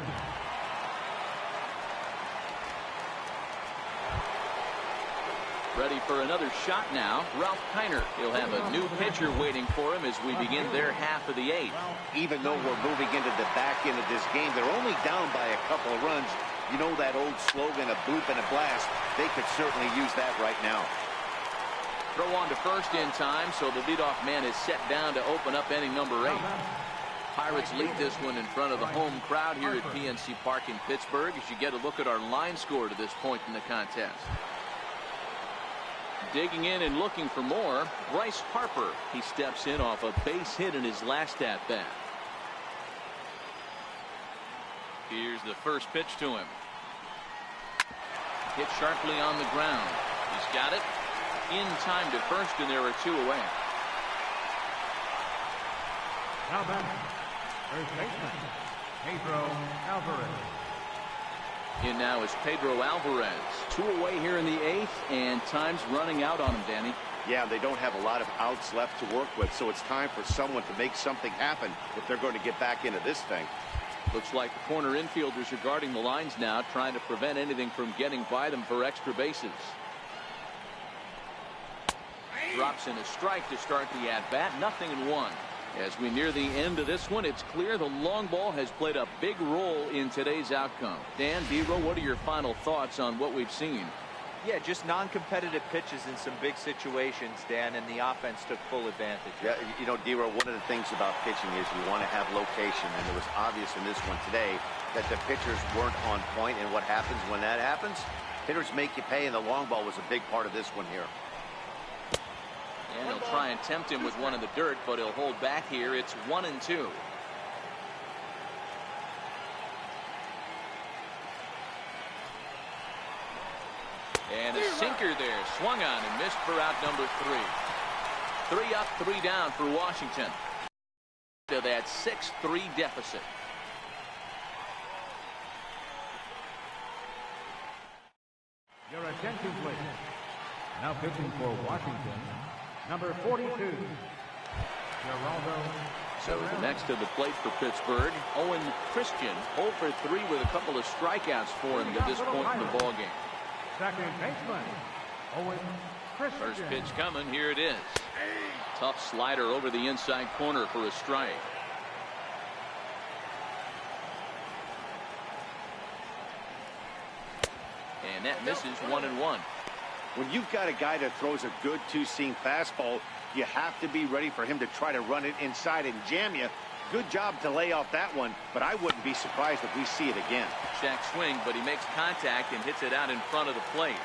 Ready for another shot now. Ralph Kiner. He'll have a new pitcher waiting for him as we begin their half of the 8th. Even though we're moving into the back end of this game, they're only down by a couple of runs. You know that old slogan, a bloop and a blast. They could certainly use that right now. Throw on to first in time, so the leadoff man is set down to open up inning number 8. Pirates lead this one in front of the home crowd here at PNC Park in Pittsburgh as you get a look at our line score to this point in the contest. Digging in and looking for more, Bryce Harper. He steps in off a base hit in his last at-bat. Here's the first pitch to him. Hit sharply on the ground. He's got it in time to first, and there are 2 away. Now back, first baseman, Pedro Alvarez. In now is Pedro Alvarez. 2 away here in the 8th, and time's running out on him, Danny. Yeah, they don't have a lot of outs left to work with, so it's time for someone to make something happen if they're going to get back into this thing. Looks like the corner infielders are guarding the lines now, trying to prevent anything from getting by them for extra bases. Drops in a strike to start the at-bat. 0-1. As we near the end of this one, it's clear the long ball has played a big role in today's outcome. Dan, Dero, what are your final thoughts on what we've seen? Yeah, just non-competitive pitches in some big situations, Dan, and the offense took full advantage. Yeah, you know, Dero, one of the things about pitching is you want to have location, and it was obvious in this one today that the pitchers weren't on point, and what happens when that happens? Hitters make you pay, and the long ball was a big part of this one here. And he'll try and tempt him with one in the dirt, but he'll hold back here. It's 1-2. And a sinker there, swung on and missed for out number 3. 3 up, 3 down for Washington to that 6-3 deficit. Your attention, please. Now pitching for Washington, number 42, Geraldo. So the next to the plate for Pittsburgh, Owen Christian, 0 for 3 with a couple of strikeouts for him at this point in the ballgame. Second baseman, Owen Christian. First pitch coming, here it is. Tough slider over the inside corner for a strike. And that misses 1-1. When you've got a guy that throws a good two-seam fastball, you have to be ready for him to try to run it inside and jam you. Good job to lay off that one, but I wouldn't be surprised if we see it again. Shack swing, but he makes contact and hits it out in front of the plate.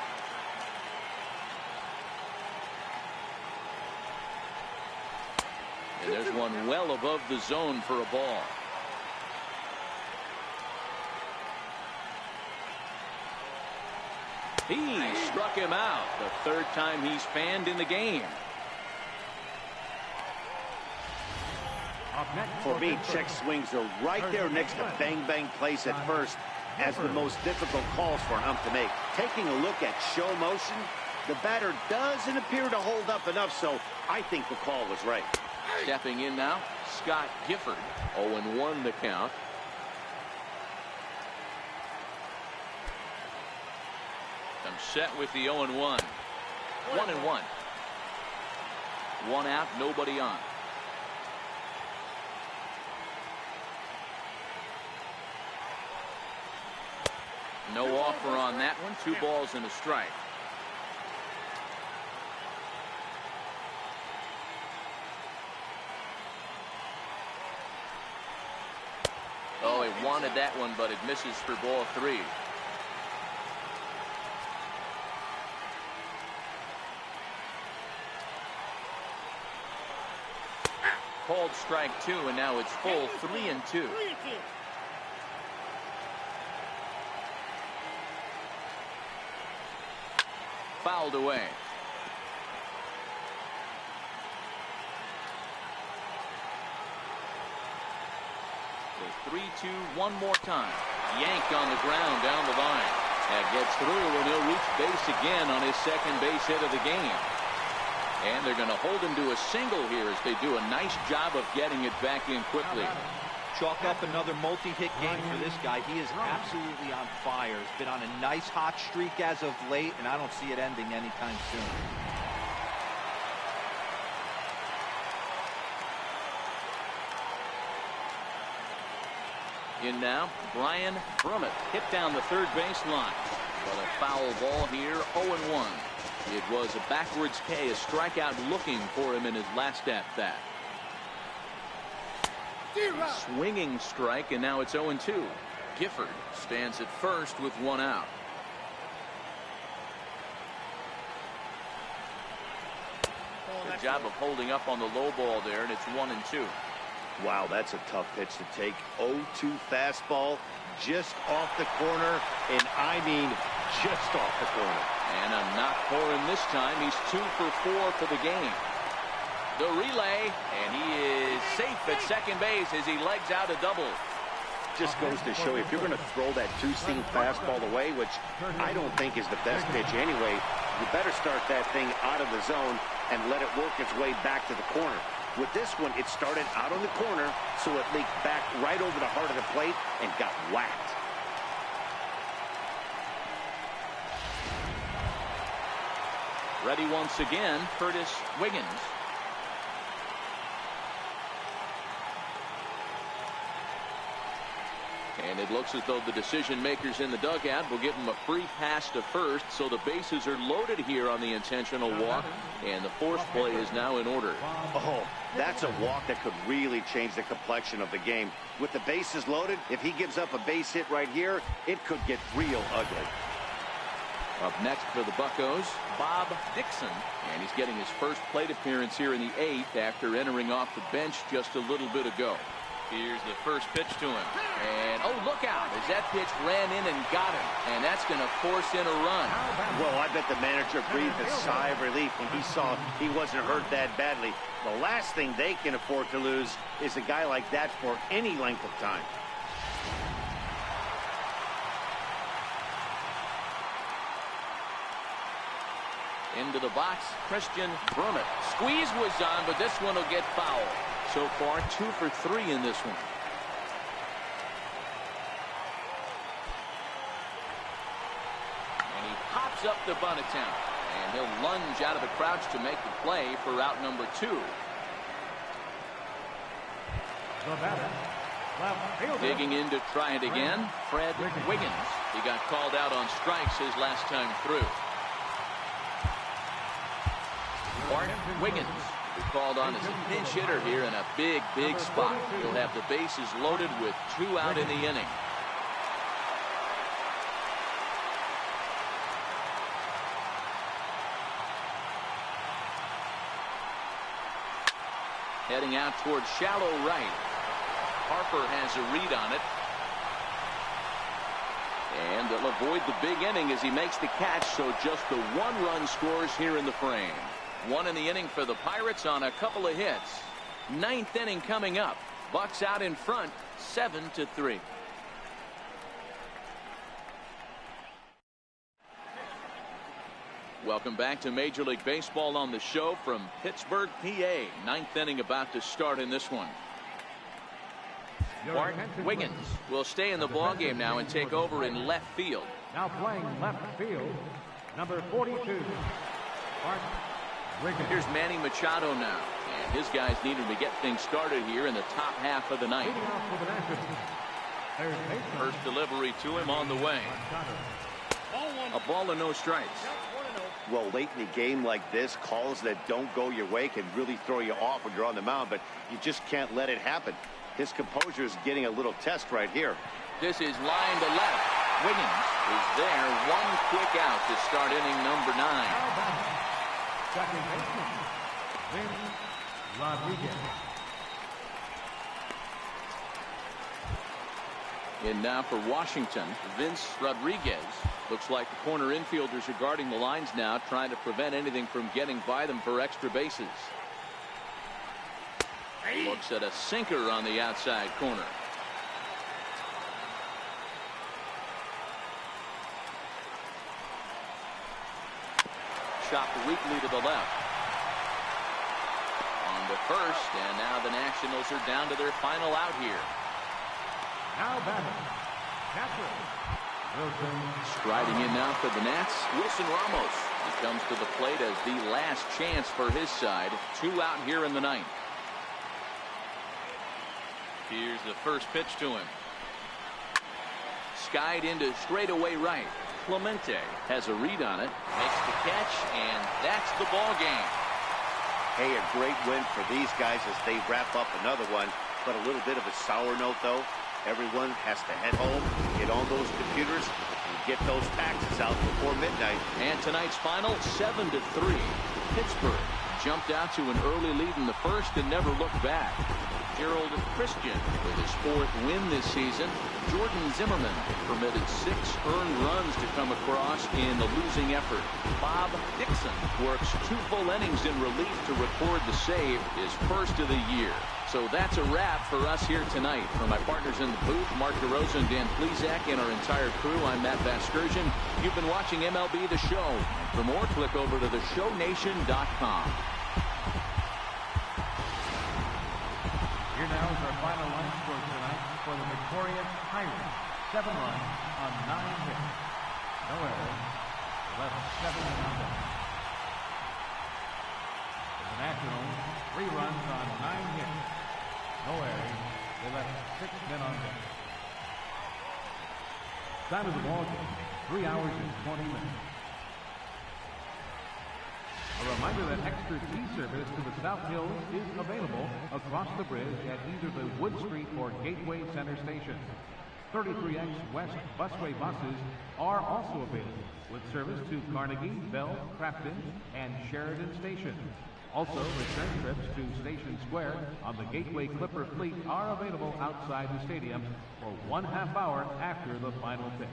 And there's one well above the zone for a ball. He struck him out, the 3rd time he's fanned in the game. For me, check swings are right there next to bang bang plays at first as the most difficult calls for an ump to make. Taking a look at show motion, the batter doesn't appear to hold up enough, so I think the call was right. Stepping in now, Scott Gifford. 0-1 the count. I'm set with the 0-1. 1-1. 1 out, nobody on. No offer on that one. 2 balls and a strike. Oh, he wanted that one, but it misses for ball 3. Called strike 2, and now it's full 3-2. Fouled away. The 3-2 one more time. Yank on the ground down the line. That gets through, and he'll reach base again on his 2nd base hit of the game. And they're going to hold him to a single here as they do a nice job of getting it back in quickly. Chalk up another multi-hit game for this guy. He is absolutely on fire. He's been on a nice hot streak as of late, and I don't see it ending anytime soon. In now, Brian Brummett hit down the third baseline. But a foul ball here, 0-1. It was a backwards K, a strikeout looking for him in his last at-bat. Swinging strike, and now it's 0-2. Gifford stands at first with one out. Good job of holding up on the low ball there, and it's 1-2. Wow, that's a tough pitch to take. 0-2 fastball just off the corner, and I mean just off the corner. And a knock for him this time. He's 2 for 4 for the game. The relay, and he is safe at second base as he legs out a double. Just goes to show you, if you're going to throw that two-seam fastball away, which I don't think is the best pitch anyway, you better start that thing out of the zone and let it work its way back to the corner. With this one, it started out on the corner, so it leaked back right over the heart of the plate and got whacked. Ready once again, Curtis Wiggins. And it looks as though the decision makers in the dugout will give him a free pass to first, so the bases are loaded here on the intentional walk, and the fourth play is now in order. Oh, that's a walk that could really change the complexion of the game. With the bases loaded, if he gives up a base hit right here, it could get real ugly. Up next for the Buccos, Bob Dixon, and he's getting his first plate appearance here in the 8th after entering off the bench just a little bit ago. Here's the first pitch to him, and oh, look out as that pitch ran in and got him, and that's going to force in a run. Well, I bet the manager breathed a sigh of relief when he saw he wasn't hurt that badly. The last thing they can afford to lose is a guy like that for any length of time. Into the box, Christian Brummett. Squeeze was on, but this one will get foul. So far, 2 for 3 in this one. And he pops up the bunt attempt. And he'll lunge out of the crouch to make the play for out number 2. The batter, left fielder. Digging in to try it again, Fred Wiggins. He got called out on strikes his last time through. Bart Wiggins, who called on as a pinch hitter here in a big spot. He'll have the bases loaded with 2 out in the inning. Heading out towards shallow right. Harper has a read on it. And they'll avoid the big inning as he makes the catch, so just the 1 run scores here in the frame. 1 in the inning for the Pirates on a couple of hits. 9th inning coming up. Bucks out in front, 7-3. Welcome back to Major League Baseball on the show from Pittsburgh, PA. 9th inning about to start in this one. Bart Wiggins will stay in the ballgame now and take over in left field. Now playing left field, number 42, Bart Wiggins. Here's Manny Machado now, and his guys need him to get things started here in the top half of the ninth. First delivery to him on the way. A ball and no strikes. Well, late in a game like this, calls that don't go your way can really throw you off when you're on the mound, but you just can't let it happen. His composure is getting a little test right here. This is line to left. Wiggins is there. 1 quick out to start inning number 9. Second baseman, Vince Rodriguez. In now for Washington, Vince Rodriguez. Looks like the corner infielders are guarding the lines now, trying to prevent anything from getting by them for extra bases. Looks at a sinker on the outside corner. Chopped weakly to the left. On to first, and now the Nationals are down to their final out here. Now batting, catcher, Wilson. Striding in now for the Nats, Wilson Ramos. He comes to the plate as the last chance for his side. 2 out here in the ninth. Here's the first pitch to him. Skied into straightaway right. Clemente has a read on it, makes the catch, and that's the ball game. Hey, a great win for these guys as they wrap up another one. But a little bit of a sour note, though. Everyone has to head home, get on those computers, and get those taxes out before midnight. And tonight's final, 7-3. Pittsburgh jumped out to an early lead in the first and never looked back. Gerald Christian with his 4th win this season. Jordan Zimmerman permitted 6 earned runs to come across in the losing effort. Bob Dixon works 2 full innings in relief to record the save, his first of the year. So that's a wrap for us here tonight. For my partners in the booth, Mark DeRosa and Dan Plesac, and our entire crew, I'm Matt Vasgersian. You've been watching MLB The Show. And for more, click over to theshownation.com. Here now is our final line score tonight for the Pittsburgh Pirates. 7 runs on 9 hits. No errors. Left 7-0. The Nationals, 3 runs on 9 hits. No errors. They left 6 men on base. Time of the ball game, 3 hours and 20 minutes. A reminder that extra T service to the South Hills is available across the bridge at either the Wood Street or Gateway Center station. 33X West busway buses are also available with service to Carnegie, Bell, Crafton, and Sheridan stations. Also, return trips to Station Square on the Gateway Clipper fleet are available outside the stadium for 1/2 hour after the final pitch.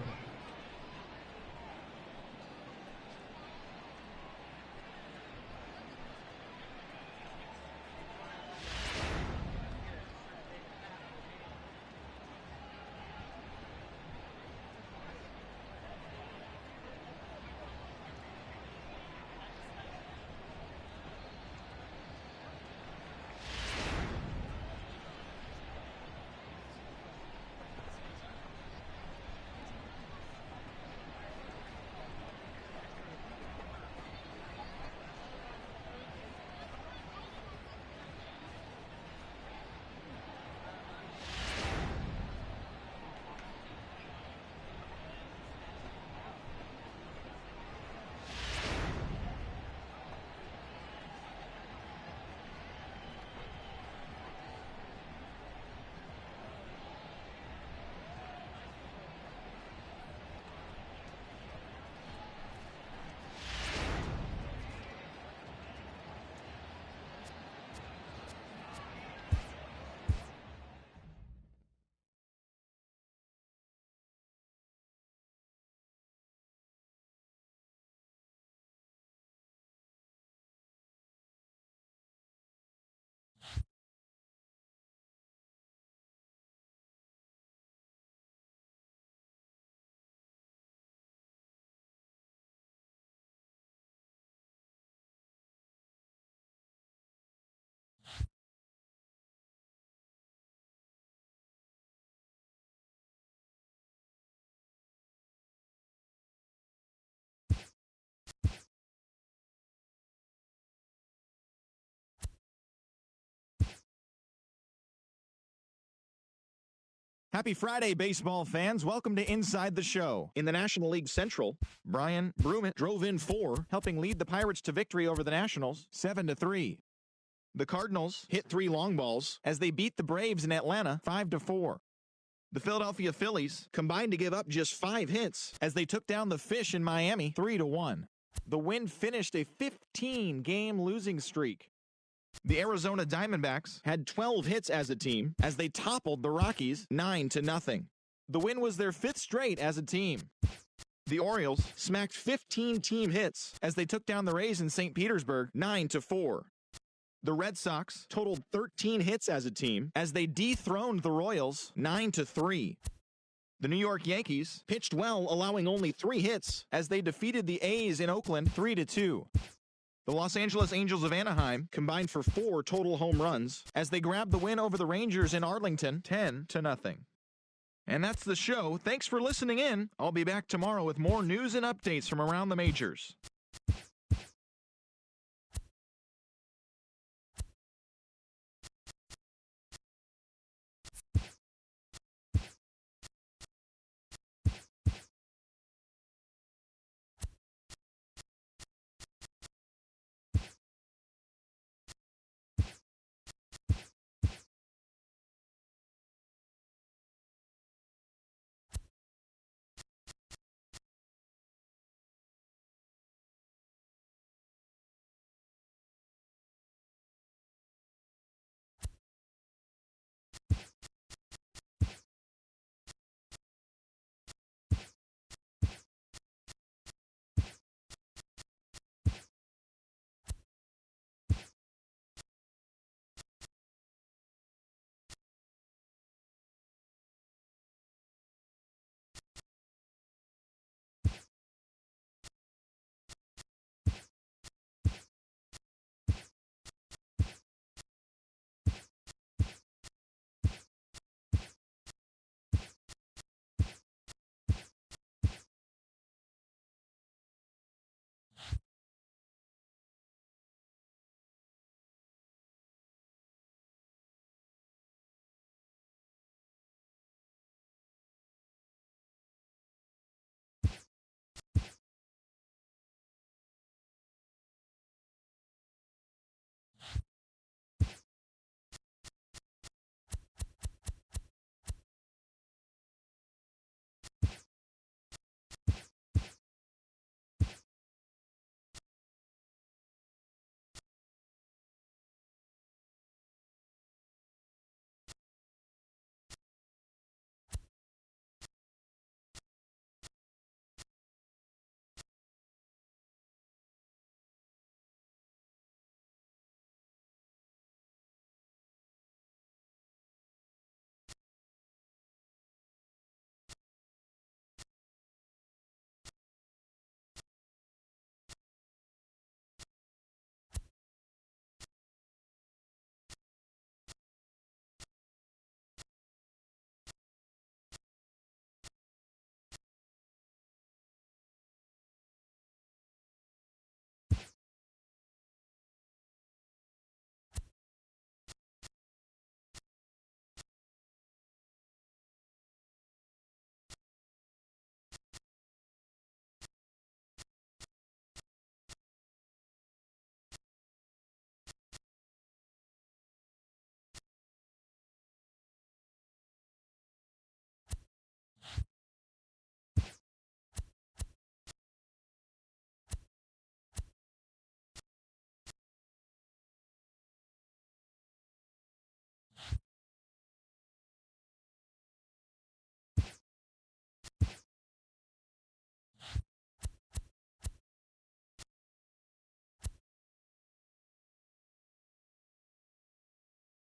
Happy Friday, baseball fans. Welcome to Inside the Show. In the National League Central, Brian Brumett drove in 4, helping lead the Pirates to victory over the Nationals, 7-3. The Cardinals hit 3 long balls as they beat the Braves in Atlanta, 5-4. The Philadelphia Phillies combined to give up just 5 hits as they took down the Fish in Miami, 3-1. The win finished a 15-game losing streak. The Arizona Diamondbacks had 12 hits as a team as they toppled the Rockies 9-0. The win was their 5th straight as a team. The Orioles smacked 15 team hits as they took down the Rays in St. Petersburg 9-4. The Red Sox totaled 13 hits as a team as they dethroned the Royals 9-3. The New York Yankees pitched well, allowing only 3 hits as they defeated the A's in Oakland 3-2. The Los Angeles Angels of Anaheim combined for 4 total home runs as they grabbed the win over the Rangers in Arlington 10-0. And that's the show. Thanks for listening in. I'll be back tomorrow with more news and updates from around the majors.